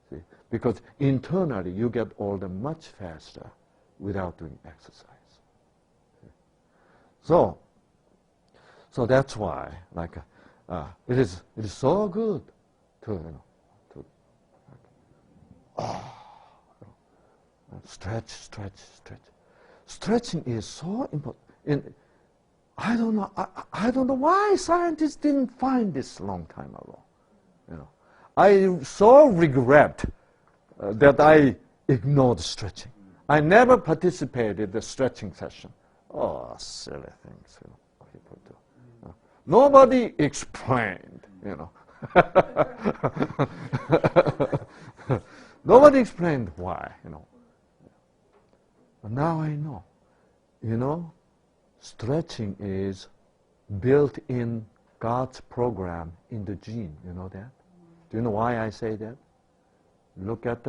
See? Because internally you get older much faster without doing exercise. So that's why, like, it is so good to, stretch. Stretching is so important. I don't know why scientists didn't find this a long time ago. You know, I so regret that I ignored stretching. I never participated in the stretching session. Oh, silly things, you know, people do. Nobody explained, you know. Nobody explained why, you know. But now I know, you know, stretching is built in God's program in the gene. You know that? Do you know why I say that? Look at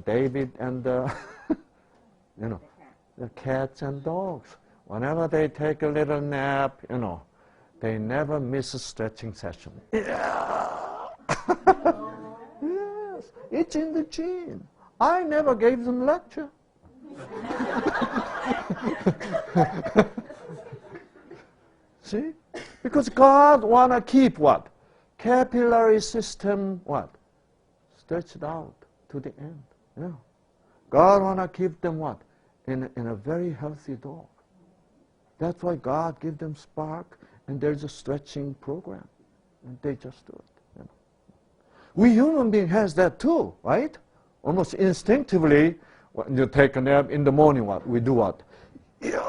David and you know, the cats and dogs. Whenever they take a little nap, you know, they never miss a stretching session. Yeah. Yes, it's in the gene. I never gave them lecture. See? Because God want to keep what? Capillary system what? Stretched out to the end. Yeah. God want to keep them what? In a very healthy dog. That's why God give them spark, and there's a stretching program. And they just do it. You know. We human being has that too, right? Almost instinctively, when you take a nap in the morning, what? We do what? Yeah.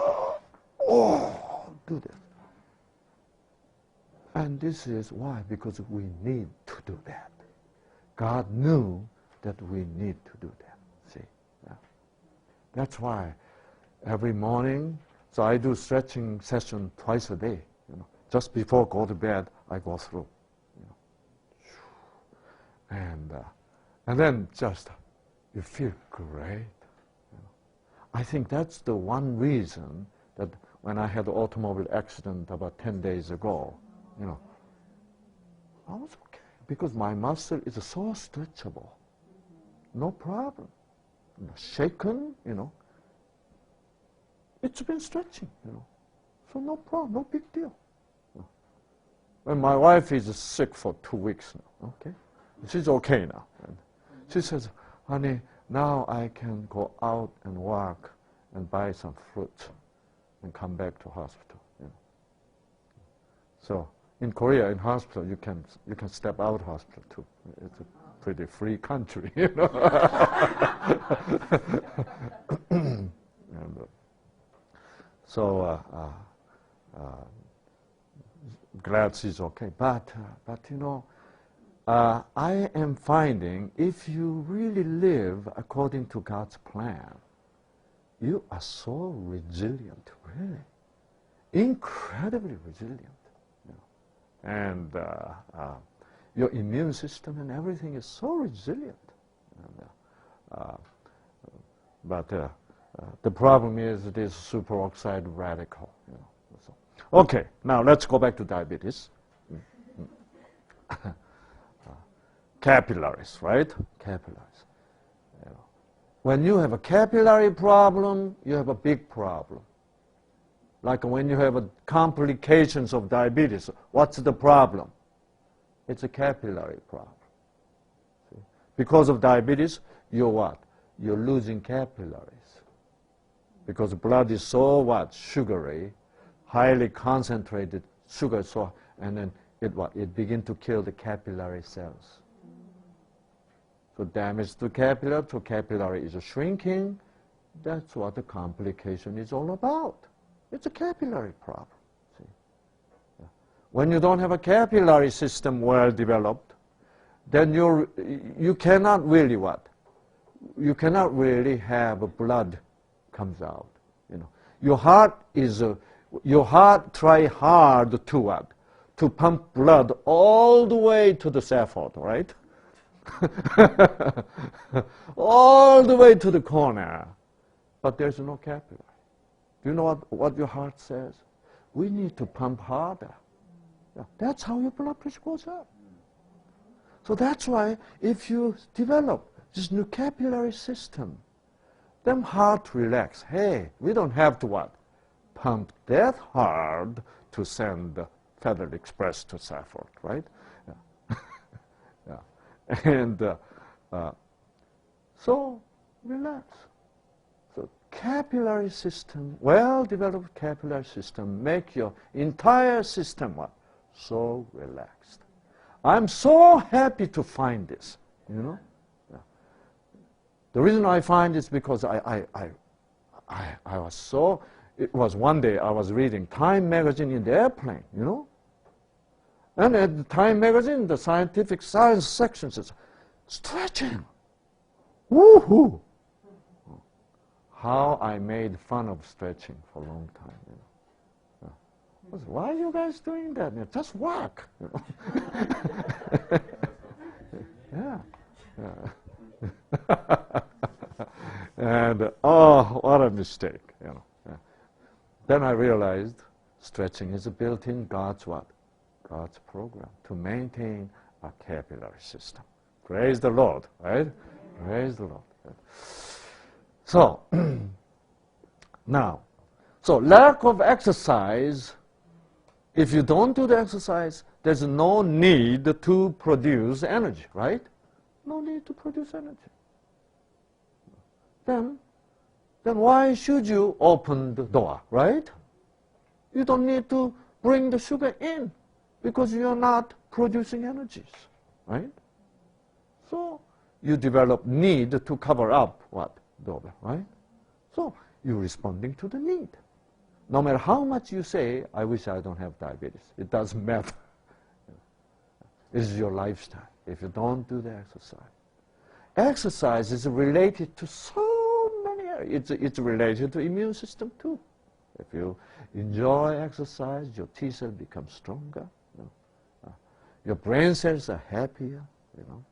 Oh, do this. And this is why, because we need to do that. God knew that we need to do that. See? Yeah. That's why every morning, so I do stretching session twice a day. You know, just before go to bed, I go through. You know. And then just you feel great. You know. I think that's the one reason that when I had an automobile accident about 10 days ago, you know, I was okay because my muscle is so stretchable. No problem. You know, shaken, you know. It's been stretching, you know. So no problem, no big deal. You know. When my wife is sick for 2 weeks now, okay? She's okay now. And she says, honey, now I can go out and walk and buy some fruit and come back to hospital. You know. So in Korea, in hospital, you can step out hospital too. It's a pretty free country, you know. And, so glad she's okay. But you know, I am finding if you really live according to God's plan, you are so resilient, really, incredibly resilient. And your immune system and everything is so resilient. But the problem is this superoxide radical. You know, so. Okay, now let's go back to diabetes. Capillaries, right? Capillaries. You know. When you have a capillary problem, you have a big problem. Like when you have complications of diabetes, what's the problem? It's a capillary problem. See? Because of diabetes, you're what? You're losing capillaries. Because blood is so what? Sugary, highly concentrated sugar, so, and then it what? It begins to kill the capillary cells. So damage to capillary is shrinking. That's what the complication is all about. It's a capillary problem. See? Yeah. When you don't have a capillary system well developed, then you cannot really what? You cannot really have blood comes out. You know, your heart try hard to what? To pump blood all the way to the scaffold, right? All the way to the corner, but there's no capillary. Do you know what your heart says? We need to pump harder. Yeah, that's how your blood pressure goes up. So that's why if you develop this new capillary system, then heart relax. Hey, we don't have to what? Pump that hard to send the Federal Express to Safford, right? Yeah. Yeah. And so relax. So capillary system, well-developed capillary system, make your entire system what? So relaxed. I'm so happy to find this, you know. Yeah. The reason I find this because I was so, it was one day I was reading Time magazine in the airplane, you know. And at the Time magazine, the scientific science section says, stretching. Woohoo! How I made fun of stretching for a long time. You know. Yeah. Why are you guys doing that? You know, just walk. You know. Yeah. Yeah. And oh, what a mistake. You know. Yeah. Then I realized stretching is built in God's what? God's program to maintain a capillary system. Praise the Lord, right? Praise the Lord. So, now, so lack of exercise, if you don't do the exercise, there's no need to produce energy, right? No need to produce energy. Then why should you open the door, right? You don't need to bring the sugar in because you're not producing energies, right? So you develop need to cover up what? Door, right? So you're responding to the need. No matter how much you say, I wish I don't have diabetes. It doesn't matter. It is your lifestyle if you don't do the exercise. Exercise is related to so many areas. It's related to immune system too. If you enjoy exercise, your T cell becomes stronger. You know. Your brain cells are happier. You know,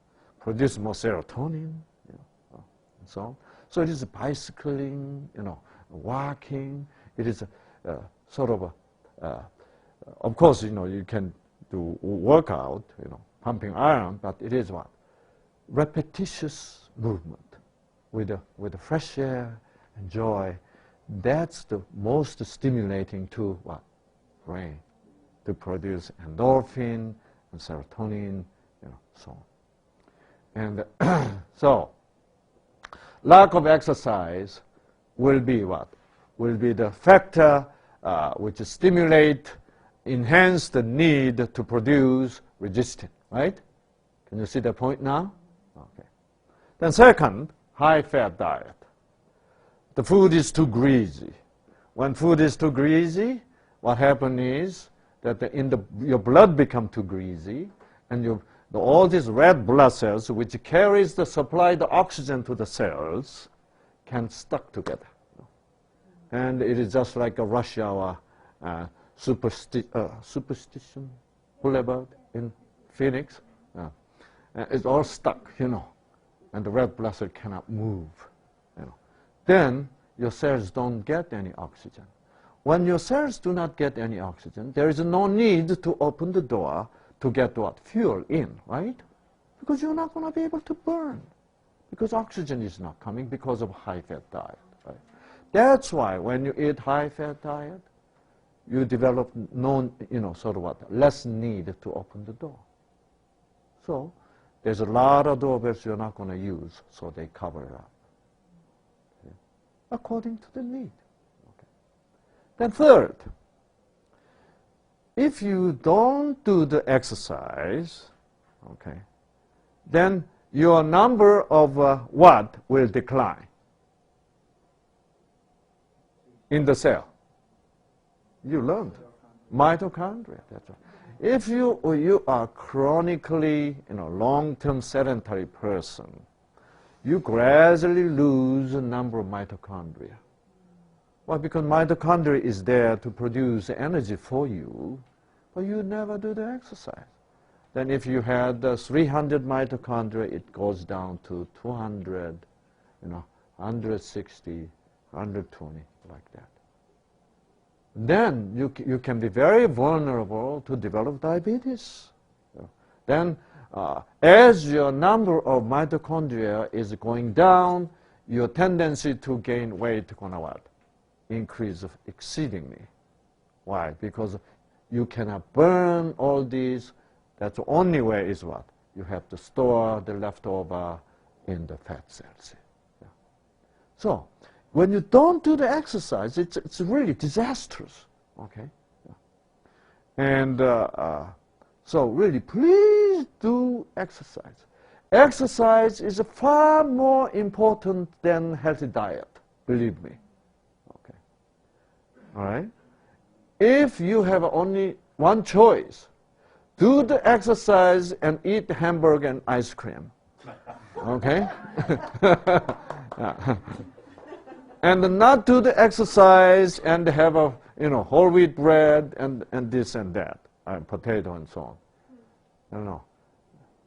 produce more serotonin. You know, and so on. So it is bicycling, you know, walking. It is sort of of course, you know, you can do workout, you know, pumping iron, but it is what? Repetitious movement with the fresh air and joy. That's the most stimulating to what? Brain, to produce endorphin and serotonin, you know, so on. And so lack of exercise will be what? Will be the factor which stimulate, enhance the need to produce resistance, right? Can you see the point now? Okay. Then second, high-fat diet. The food is too greasy. When food is too greasy, what happens is that your blood becomes too greasy, and all these red blood cells, which carries the supply the oxygen to the cells, can stuck together. And it is just like a rush hour superstition boulevard in Phoenix. It's all stuck, you know, and the red blood cell cannot move. You know. Then your cells don't get any oxygen. When your cells do not get any oxygen, there is no need to open the door to get what? Fuel in, right? Because you're not going to be able to burn. because oxygen is not coming because of high-fat diet. Right? That's why when you eat high-fat diet, you develop less need to open the door. So there's a lot of doorbells you're not going to use, so they cover it up. Okay? According to the need. Okay. Then third, if you don't do the exercise, okay, then your number of what will decline in the cell? You learned. Mitochondria, that's right. If you are chronically, long-term sedentary person, you gradually lose a number of mitochondria. Well, because mitochondria is there to produce energy for you, but you never do the exercise. Then if you had 300 mitochondria, it goes down to 200, 160, 120, like that. Then you can be very vulnerable to develop diabetes. Then as your number of mitochondria is going down, your tendency to gain weight is going to what? Increase exceedingly. Why? Because you cannot burn all these. That's the only way is what? You have to store the leftover in the fat cells. Yeah. So when you don't do the exercise, it's really disastrous. Okay? Yeah. And so really, please do exercise. Exercise is far more important than healthy diet, believe me. Okay. All right? If you have only one choice, do the exercise and eat hamburger and ice cream. Okay? And not do the exercise and have a whole wheat bread and this and that, potato and so on. I don't know.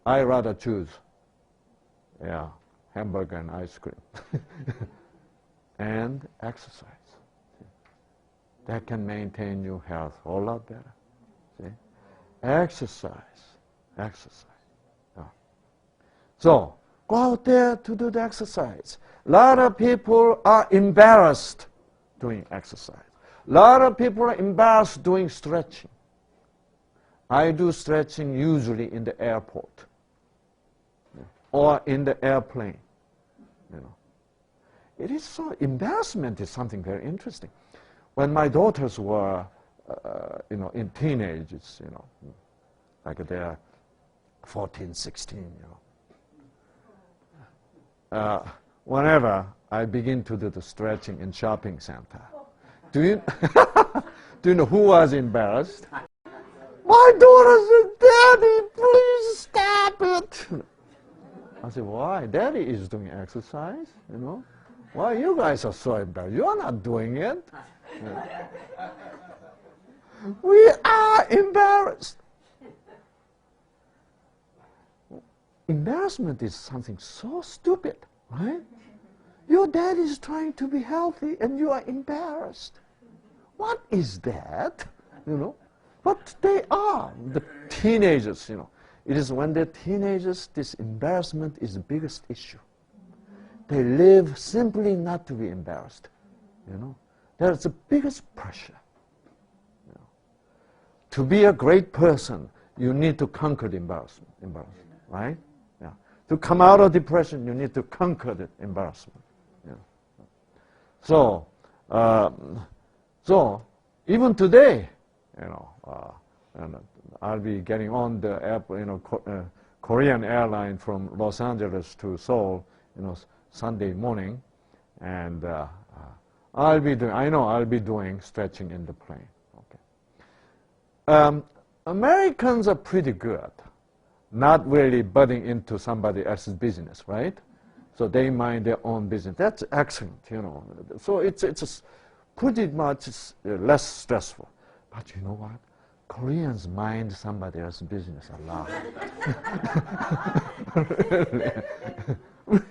I rather choose, hamburger and ice cream and exercise. That can maintain your health a whole lot better. See, exercise. Yeah. So go out there to do the exercise. A lot of people are embarrassed doing exercise. A lot of people are embarrassed doing stretching. I do stretching usually in the airport or in the airplane. It is so, embarrassment is something very interesting. When my daughters were, in teenagers, like they're 14, 16, whenever I begin to do the stretching in shopping center, do you know who was embarrassed? My daughter said, "Daddy, please stop it." I said, "Why? Daddy is doing exercise, Why you guys are so embarrassed? You're not doing it." Yeah. We are embarrassed. Embarrassment is something so stupid, right? Your dad is trying to be healthy and you are embarrassed. What is that? But they are, the teenagers, It is when they're teenagers, this embarrassment is the biggest issue. They live simply not to be embarrassed, That's the biggest pressure. To be a great person, you need to conquer the embarrassment, right? Yeah. To come out of depression, you need to conquer the embarrassment. Yeah. So even today, and I'll be getting on the airplane, Korean airline from Los Angeles to Seoul, Sunday morning, and I'll be doing stretching in the plane. Okay. Americans are pretty good, not really butting into somebody else's business, right? So they mind their own business. That's excellent, So it's pretty much less stressful. But you know what? Koreans mind somebody else's business a lot.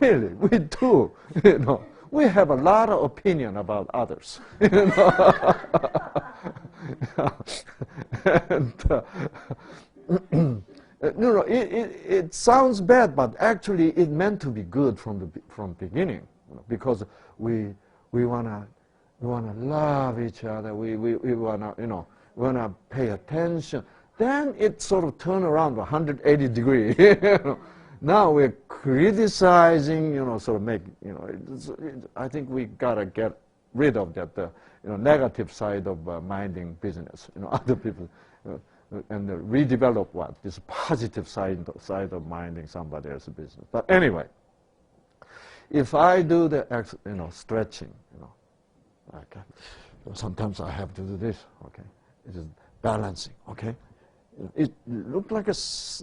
Really, we do. We have a lot of opinion about others. And It sounds bad, but actually it meant to be good from beginning, because we wanna love each other. We wanna pay attention. Then it sort of turned around 180 degrees. Now we're criticizing, sort of make, I think we gotta get rid of that, negative side of minding business, other people, and redevelop this positive side of minding somebody else's business. But anyway, if I do the, stretching, okay, sometimes I have to do this, okay, it is balancing, okay. It looks like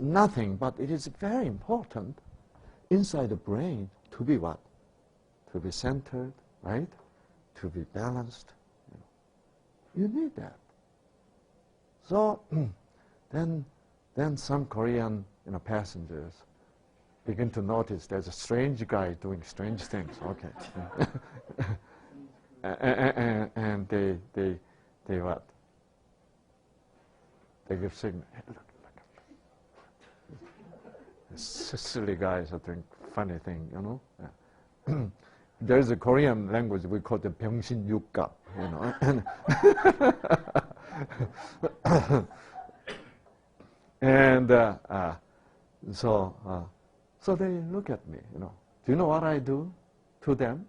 nothing, but it is very important inside the brain to be what? To be centered, right? To be balanced. You need that. So then some Korean passengers begin to notice there's a strange guy doing strange things. Okay, and they what? They give signal. Hey, look. Silly guys are doing funny thing, Yeah. There's a Korean language we call the 병신 육갑, and so they look at me, Do you know what I do to them?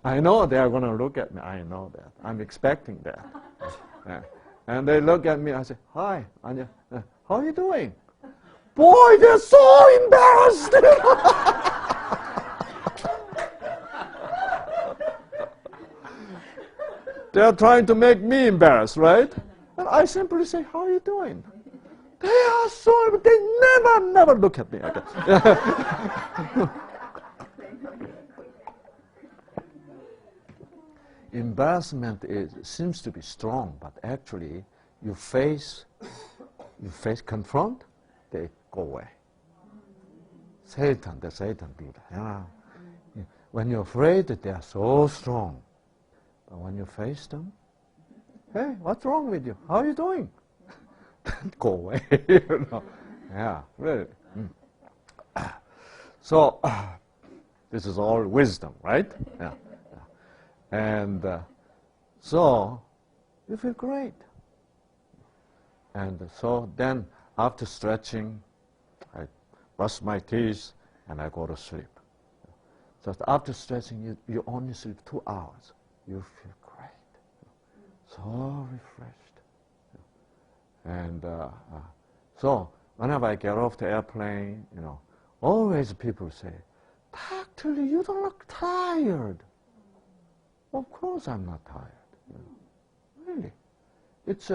I know they are going to look at me. I know that. I'm expecting that. And they look at me. I say, "Hi, Anya. How are you doing?" Boy, they're so embarrassed. They're trying to make me embarrassed, right? And I simply say, "How are you doing?" They are so, they never look at me. Embarrassment seems to be strong, but actually you confront, they go away. Satan do that. Yeah. When you're afraid, they are so strong. But when you face them, "Hey, what's wrong with you? How are you doing?" Go away. Yeah, really. So this is all wisdom, right? Yeah. And so you feel great. And so then after stretching, I brush my teeth and I go to sleep. So after stretching, you only sleep 2 hours. You feel great, so refreshed. And so whenever I get off the airplane, always people say, "Dr. Lee, you don't look tired." Of course I'm not tired. Really. It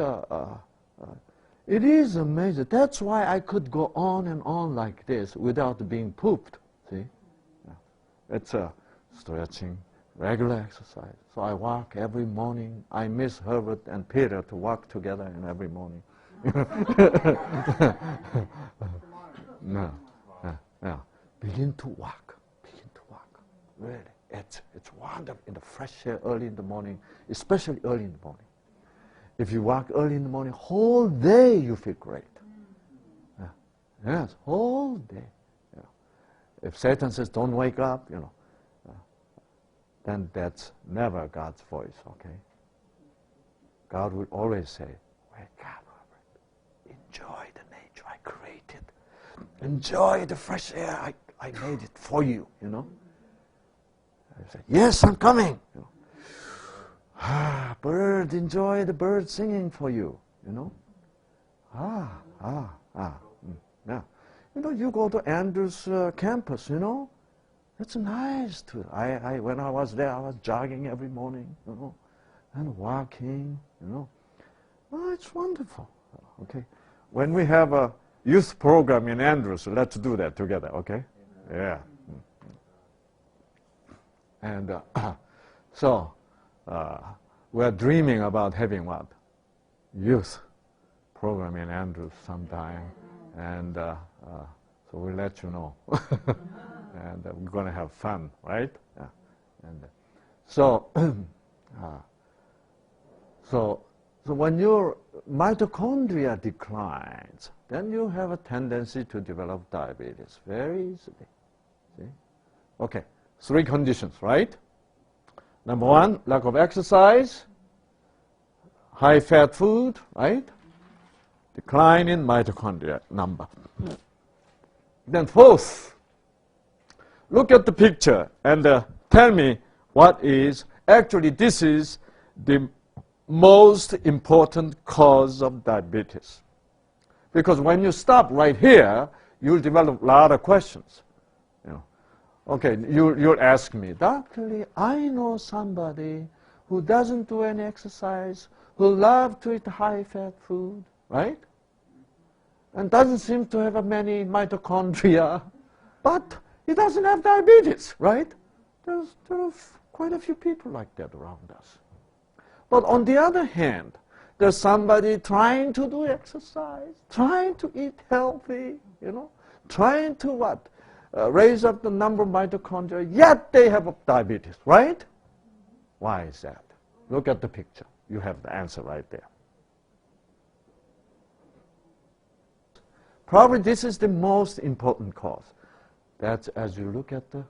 is amazing. That's why I could go on and on like this without being pooped. See? Yeah. It's stretching, regular exercise. So I walk every morning. I miss Herbert and Peter to walk together in every morning. No. Yeah. Begin to walk. Really. It's wonderful in the fresh air early in the morning, especially early in the morning. If you walk early in the morning, whole day you feel great. Yeah. Yes, whole day. Yeah. If Satan says, "Don't wake up," then that's never God's voice, okay? God will always say, "Wake up, Robert. Enjoy the nature I created. Enjoy the fresh air I made it for you, I say, "Yes, I'm coming." Bird, enjoy the bird singing for you, Yeah. You go to Andrews campus, It's nice to. When I was there, I was jogging every morning, and walking, Oh, it's wonderful. Okay. When we have a youth program in Andrews, let's do that together, okay? Yeah. And so we're dreaming about having what? Youth program in Andrews sometime. And so we'll let you know. And we're going to have fun, right? Yeah. And so So when your mitochondria declines, then you have a tendency to develop diabetes very easily. See? Okay, 3 conditions, right? Number 1, lack of exercise, high-fat food, right? Decline in mitochondria number. Then 4th, look at the picture and tell me what is, actually this is the most important cause of diabetes. Because when you stop right here, you'll develop a lot of questions. You know. Okay, you'll ask me, Dr. Lee, I know somebody who doesn't do any exercise, who loves to eat high-fat food, right? And doesn't seem to have many mitochondria, but he doesn't have diabetes, right? There are quite a few people like that around us. But on the other hand, there's somebody trying to do exercise, trying to eat healthy, you know, trying to what? Raise up the number of mitochondria, yet they have diabetes, right? Why is that? Look at the picture. You have the answer right there. Probably this is the most important cause. That's as you look at the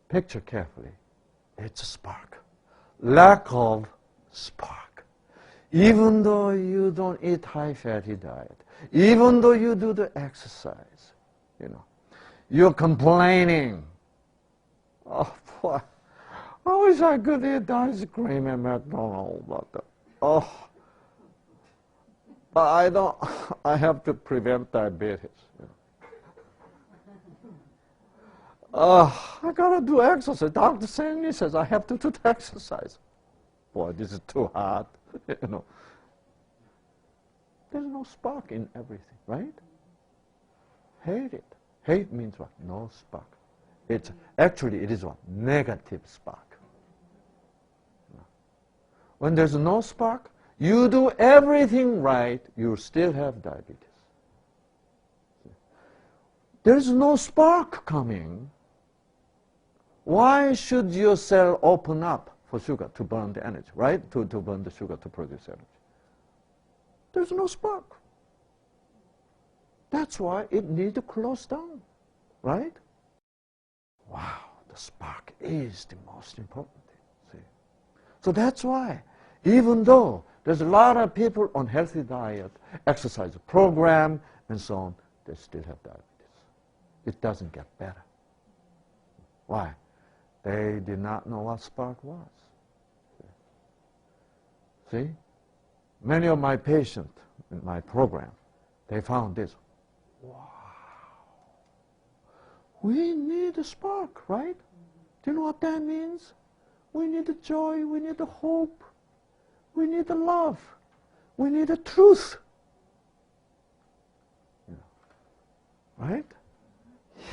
picture carefully, it's a spark. Lack of spark. Even though you don't eat high-fatty diet, even though you do the exercise, you know, you're complaining. Oh, boy, I wish I could eat ice cream at McDonald's, but but I don't. I have to prevent diabetes. You know. I gotta do exercise. Dr. Sengli says I have to do the exercise. Boy, this is too hard. You know. There's no spark in everything, right? Hate it. Hate means what? No spark. It's actually it is what? Negative spark. When there's no spark, you do everything right, you still have diabetes. There's no spark coming. Why should your cell open up for sugar to burn the energy, right? To burn the sugar to produce energy. There's no spark. That's why it needs to close down, right? Wow, the spark is the most important thing. See? So that's why, even though there's a lot of people on healthy diet, exercise program, and so on, they still have diabetes. It doesn't get better. Why? They did not know what spark was. See? Many of my patients in my program, they found this. Wow. We need a spark, right? Do you know what that means? We need the joy, we need the hope, we need the love, we need the truth. You know, right?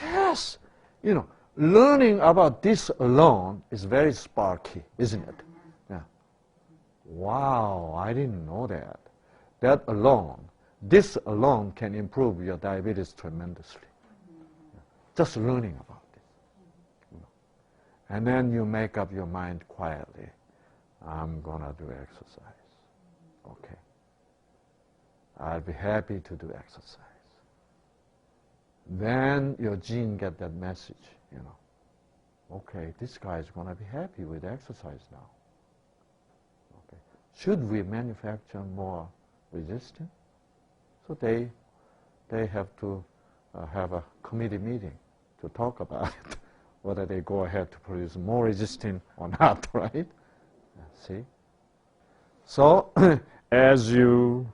Yes. You know, learning about this alone is very sparky, isn't it? Yeah. Wow, I didn't know that. That alone, this alone can improve your diabetes tremendously. Just learning about it. You know. And then you make up your mind quietly. I'm going to do exercise. Okay. I'll be happy to do exercise. Then your gene get that message, you know. Okay, this guy is going to be happy with exercise now. Okay. Should we manufacture more resistance? So they have to have a committee meeting to talk about it, whether they go ahead to produce more resistin or not, right? See? So as you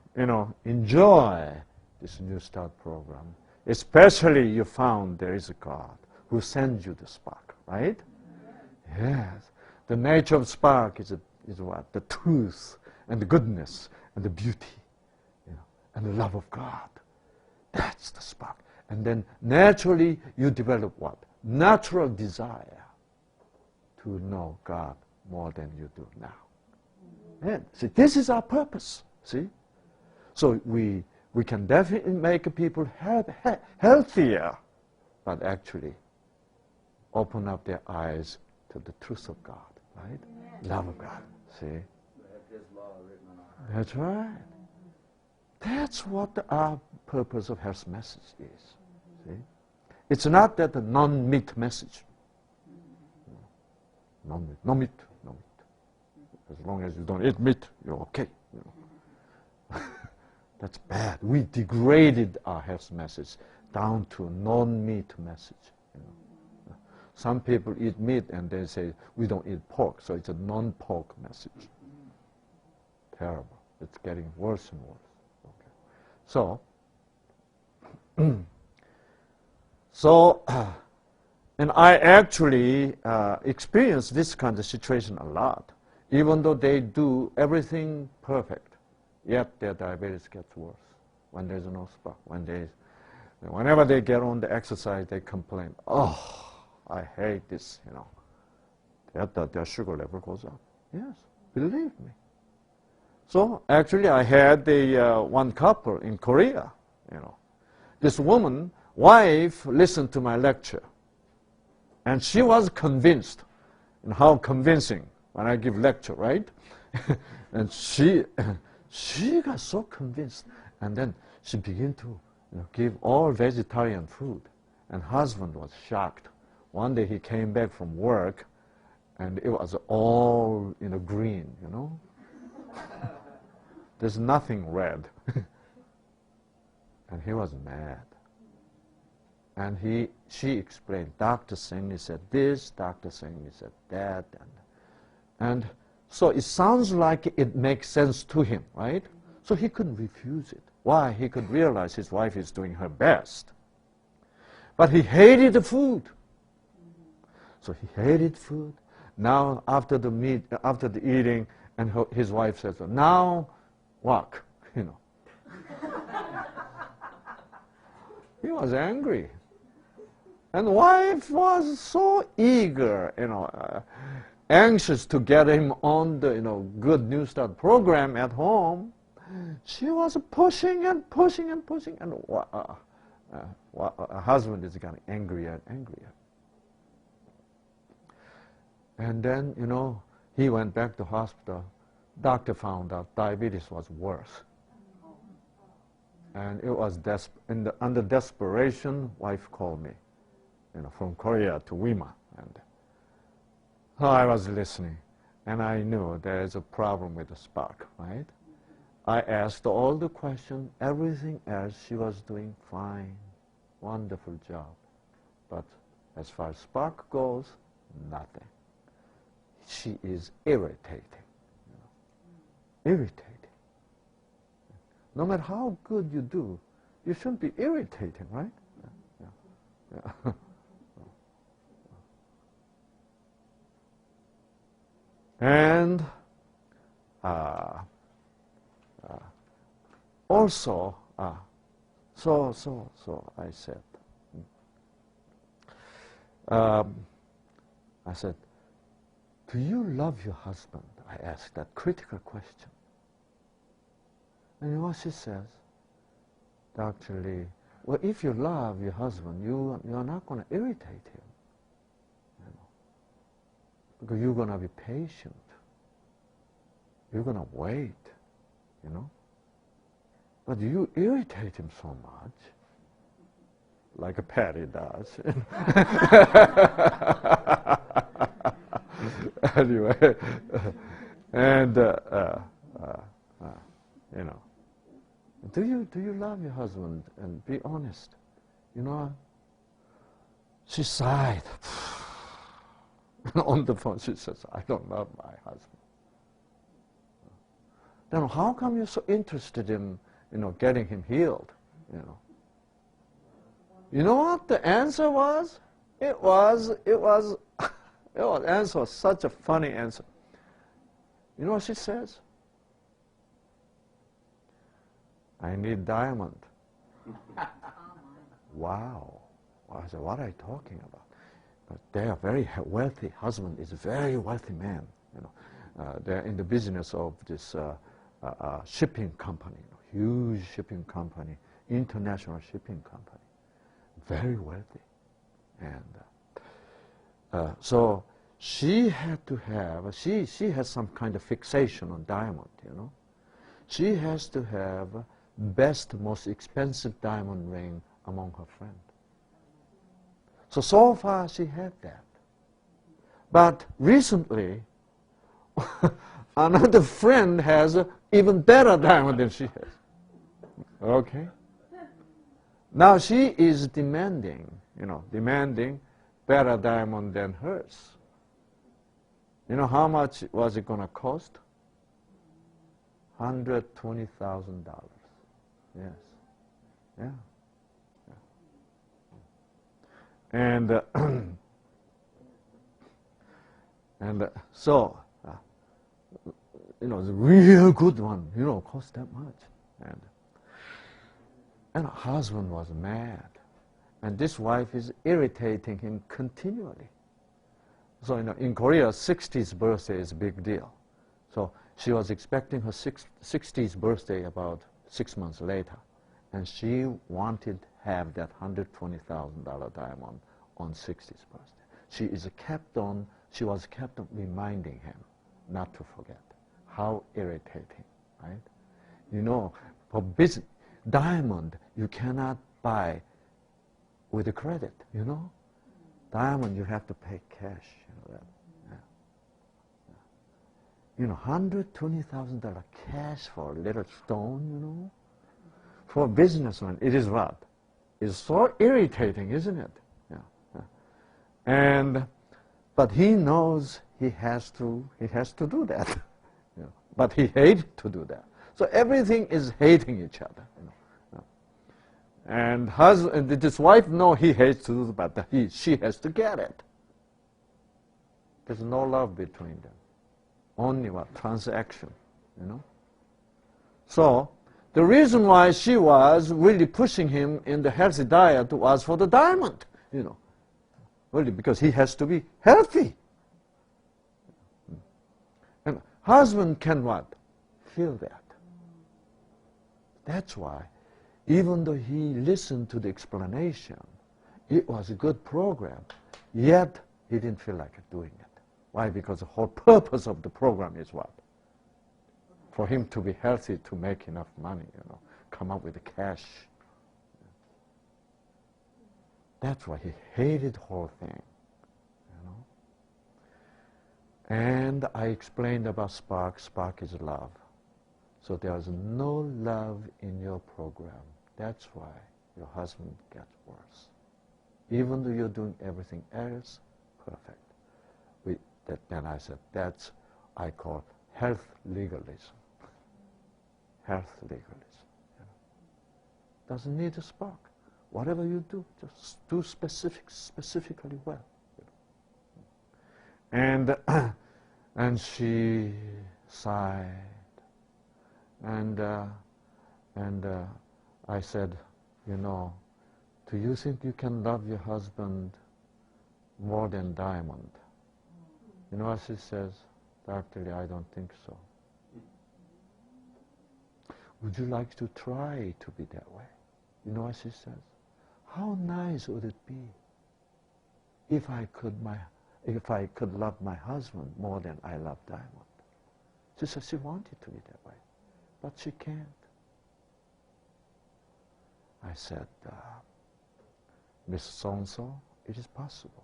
enjoy this New Start program, especially you found there is a God who sends you the spark, right? Yes. The nature of spark is what? The truth and the goodness and the beauty, and the love of God. That's the spark. And then naturally you develop what? Natural desire to know God more than you do now. And see, this is our purpose, see? So we can definitely make people healthier, but actually open up their eyes to the truth of God, right? Love of God, see? We have His law written on our That's right. That's what our purpose of health message is. See? It's not that the non-meat message. No meat, no meat, no meat. As long as you don't eat meat, you're okay. You know. That's bad. We degraded our health message down to a non-meat message. You know. Some people eat meat and they say, we don't eat pork, so it's a non-pork message. Terrible. It's getting worse and worse. Okay. So, and I actually experience this kind of situation a lot. Even though they do everything perfect, yet their diabetes gets worse when there's no spark. Whenever they get on the exercise, they complain, oh, I hate this, you know. Their sugar level goes up. Yes, believe me. So actually, I had one couple in Korea, you know. This woman, wife, listened to my lecture. And she was convinced, and how convincing when I give lecture, right? And she got so convinced. And then she began to give all vegetarian food. And husband was shocked. One day he came back from work, and it was all green, you know. There's nothing red. And he was mad. And she explained, Dr. Singh said this, Dr. Singh said that. And so it sounds like it makes sense to him, right? So he couldn't refuse it. Why? He could realize his wife is doing her best. But he hated the food. So he hated food. Now, after the eating, and his wife says, now walk, you know. He was angry. And wife was so eager, anxious to get him on the, good New Start program at home. She was pushing and pushing and pushing, and her husband is getting angrier and angrier. And then, he went back to hospital. Doctor found out diabetes was worse. And it was under desperation, wife called me, from Korea to Wima. And so I was listening, and I knew there is a problem with the spark, right? I asked all the questions, everything else, she was doing fine, wonderful job. But as far as spark goes, nothing. She is irritating, irritating. No matter how good you do, you shouldn't be irritating, right? Yeah. And also, so I said, do you love your husband? I asked that critical question. And you know what she says? Actually, well, if you love your husband, you're not going to irritate him. Because you're going to be patient. You're going to wait, But you irritate him so much, like a Patty does. Anyway, and do you love your husband? And be honest. She sighed. On the phone, she says, I don't love my husband. Then how come you're so interested in, getting him healed? You know what the answer was? The answer was such a funny answer. You know what she says? I need diamond. Wow. I said, what are you talking about? But they are very wealthy. Husband is a very wealthy man. They're in the business of this shipping company, huge shipping company, international shipping company, very wealthy. And so she had to have, she has some kind of fixation on diamond, she has to have best, most expensive diamond ring among her friends. So far she had that. But recently, another friend has an even better diamond than she has. Okay? Now she is demanding better diamond than hers. You know how much was it going to cost? $120,000. Yes. Yeah. And so, the real good one, cost that much. And her husband was mad. And this wife is irritating him continually. So, in Korea, 60th birthday is a big deal. So she was expecting her 60th birthday about 6 months later. And she wanted to have that $120,000 diamond on 60th birthday. She was kept on reminding him not to forget. How irritating, right? For business, diamond you cannot buy with a credit, Diamond you have to pay cash, $120,000 cash for a little stone, For a businessman, it is what? It's so irritating, isn't it? But he knows he has to do that. But he hates to do that. So everything is hating each other. And this wife knows he hates to do that, but she has to get it. There's no love between them. Only what? Transaction, So the reason why she was really pushing him in the healthy diet was for the diamond, Really, because he has to be healthy. And husband can what? Feel that. That's why, even though he listened to the explanation, it was a good program, yet he didn't feel like doing it. Why? Because the whole purpose of the program is what? For him to be healthy, to make enough money, come up with the cash. That's why he hated the whole thing, And I explained about spark. Spark is love. So there's no love in your program. That's why your husband gets worse. Even though you're doing everything else perfect. Then I said, I call health legalism. Health legalism. Doesn't need a spark. Whatever you do, just do specifically well. And she sighed, and I said, do you think you can love your husband more than diamond? You know what she says? Dr. Lee, I don't think so. Would you like to try to be that way? You know what she says? How nice would it be if I could love my husband more than I love diamond? She said she wanted to be that way, but she can't. I said, Miss So-and-so, it is possible.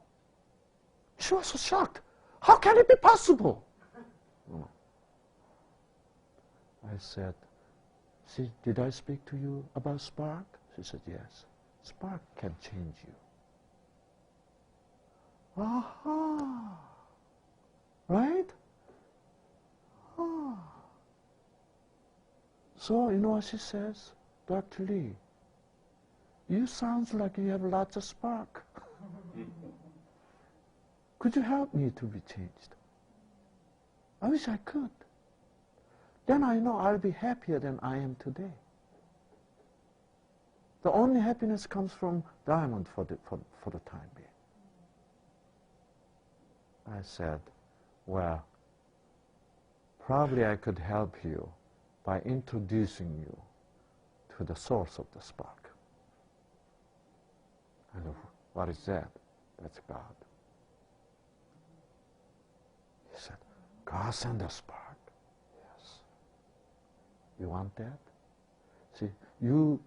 She was so shocked. How can it be possible? I said, see, did I speak to you about spark? She said, yes. Spark can change you. Aha! Right? Ah. So, you know what she says? Dr. Lee, you sound like you have lots of spark. Could you help me to be changed? I wish I could. Then I know I'll be happier than I am today. The only happiness comes from diamond for the time being. I said, well, probably I could help you by introducing you to the source of the spark. And what is that? That's God. He said, God sent a spark. Yes. You want that? See, you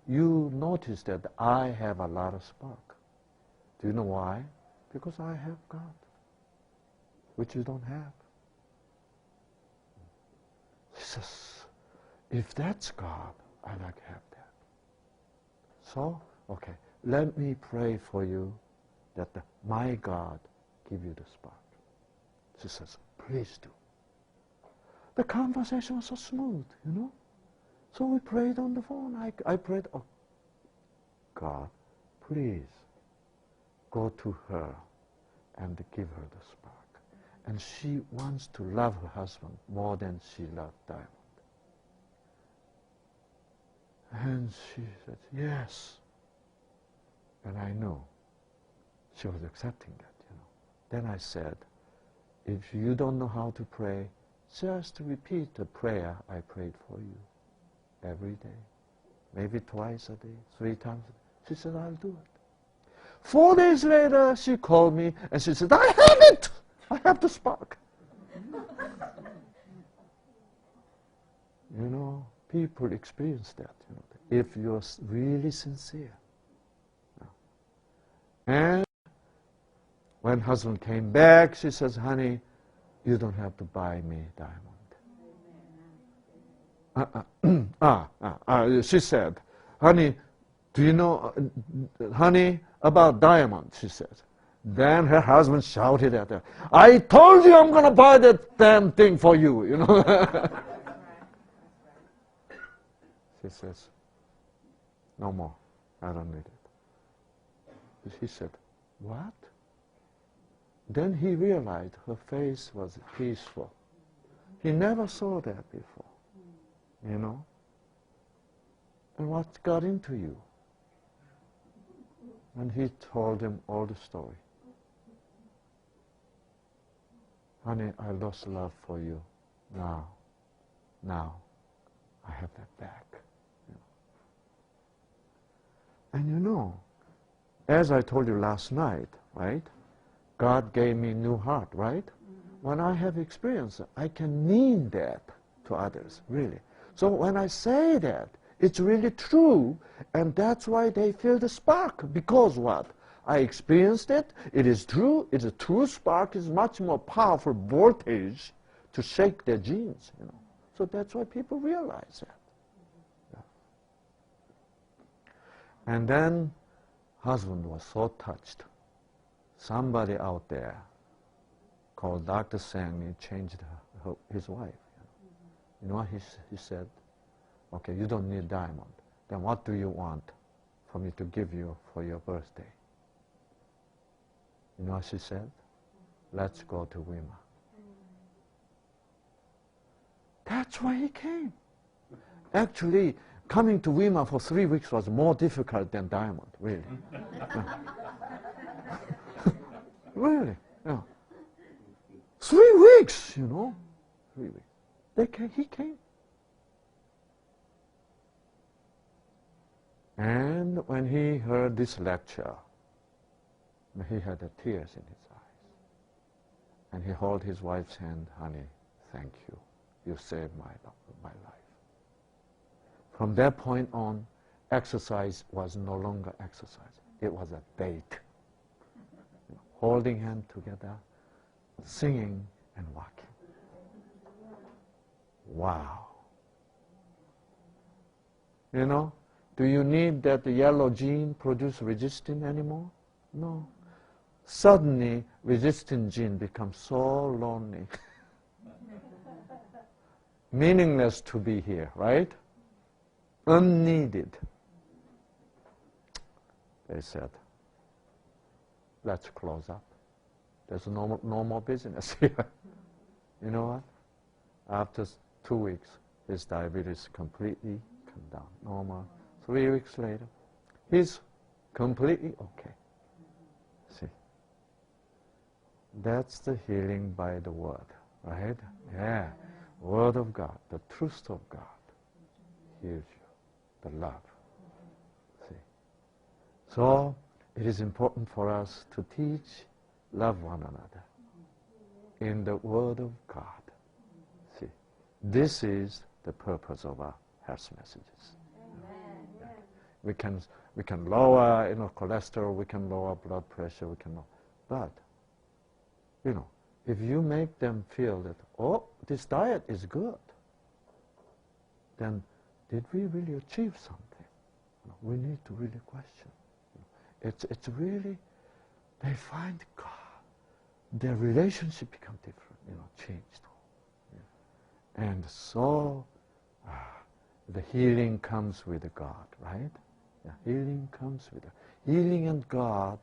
notice that I have a lot of spark. Do you know why? Because I have God, which you don't have. He says, if that's God, I like to have that. So, okay, let me pray for you that my God give you the spark. She says, please do. The conversation was so smooth, you know. So we prayed on the phone. I prayed, oh, God, please go to her and give her the spark. And she wants to love her husband more than she loved Diamond. And she said, yes. And I knew she was accepting that, you know. Then I said, if you don't know how to pray, just repeat the prayer I prayed for you every day. Maybe twice a day, 3 times a day. She said, I'll do it. 4 days later, she called me and she said, I have it! I have the spark. You know, people experience that, you know, if you're really sincere. And when husband came back, she says, honey, you don't have to buy me diamond. She said, honey, do you know, honey, about diamond, she said. Then her husband shouted at her, I told you I'm going to buy that damn thing for you, you know. She says, no more, I don't need it. He said, what? Then he realized her face was peaceful. He never saw that before, you know. And what got into you? And he told him all the story. Honey, I lost love for you. Now, I have that back. You know. And you know, as I told you last night, right? God gave me new heart, right? When I have experience, I can mean that to others, really. So when I say that, it's really true, and that's why they feel the spark. Because what? I experienced it, it is true, it's a true spark, it's much more powerful voltage to shake their genes, you know. So that's why people realize that. Yeah. And then husband was so touched. Somebody out there called Dr. Sang changed his wife. You know what he said? Okay, you don't need diamond. Then what do you want for me to give you for your birthday? You know what she said? Let's go to Weimar. That's why he came. Actually, coming to Weimar for 3 weeks was more difficult than diamond, really. Really, yeah. 3 weeks, you know. 3 weeks. He came. And when he heard this lecture, he had the tears in his eyes. And he held his wife's hand, honey, thank you. You saved my life. From that point on, exercise was no longer exercise. It was a date. Holding hands together, singing and walking. Wow. You know, do you need that yellow gene produce resistin anymore? No. Suddenly, resistin gene becomes so lonely. Meaningless to be here, right? Unneeded. They said, let's close up. There's no more business here. You know what? After 2 weeks, his diabetes completely come down, normal. 3 weeks later, he's completely okay. See? That's the healing by the word, right? Yeah. Word of God, the truth of God heals you, the love. See? So, it is important for us to teach, love one another in the Word of God. See, this is the purpose of our health messages. Amen. Yes. We can lower, cholesterol, we can lower blood pressure, but, if you make them feel that, oh, this diet is good, then did we really achieve something? We need to really question. It's really, they find God. Their relationship become different, changed. And so the healing comes with God, right? Yeah, healing comes with healing, and God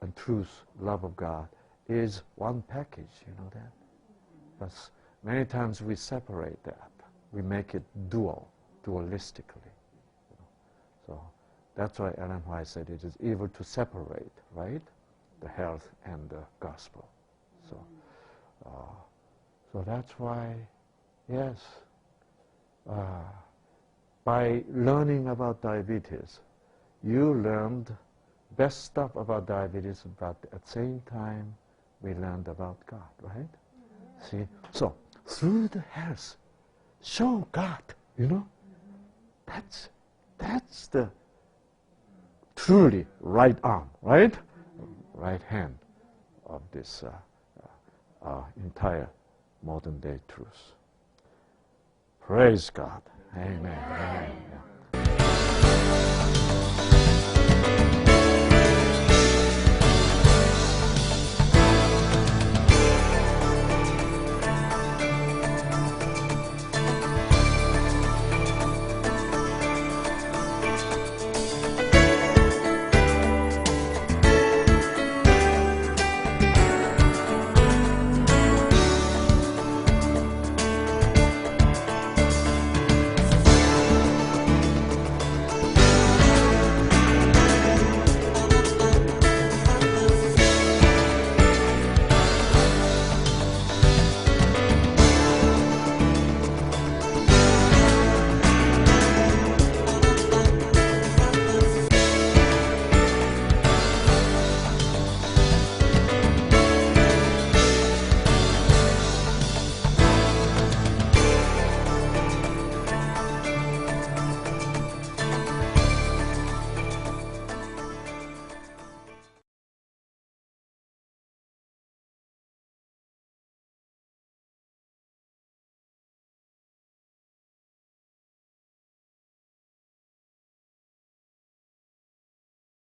and truth, love of God is one package, you know that? But many times we separate that. We make it dualistically. So that's why Ellen White said it is evil to separate, right? The health and the gospel. So that's why, yes, by learning about diabetes, you learned best stuff about diabetes, but at the same time, we learned about God, right? See? So, through the health, show God, That's the truly right arm, right? Right hand of this entire modern day truth. Praise God. Amen. Amen.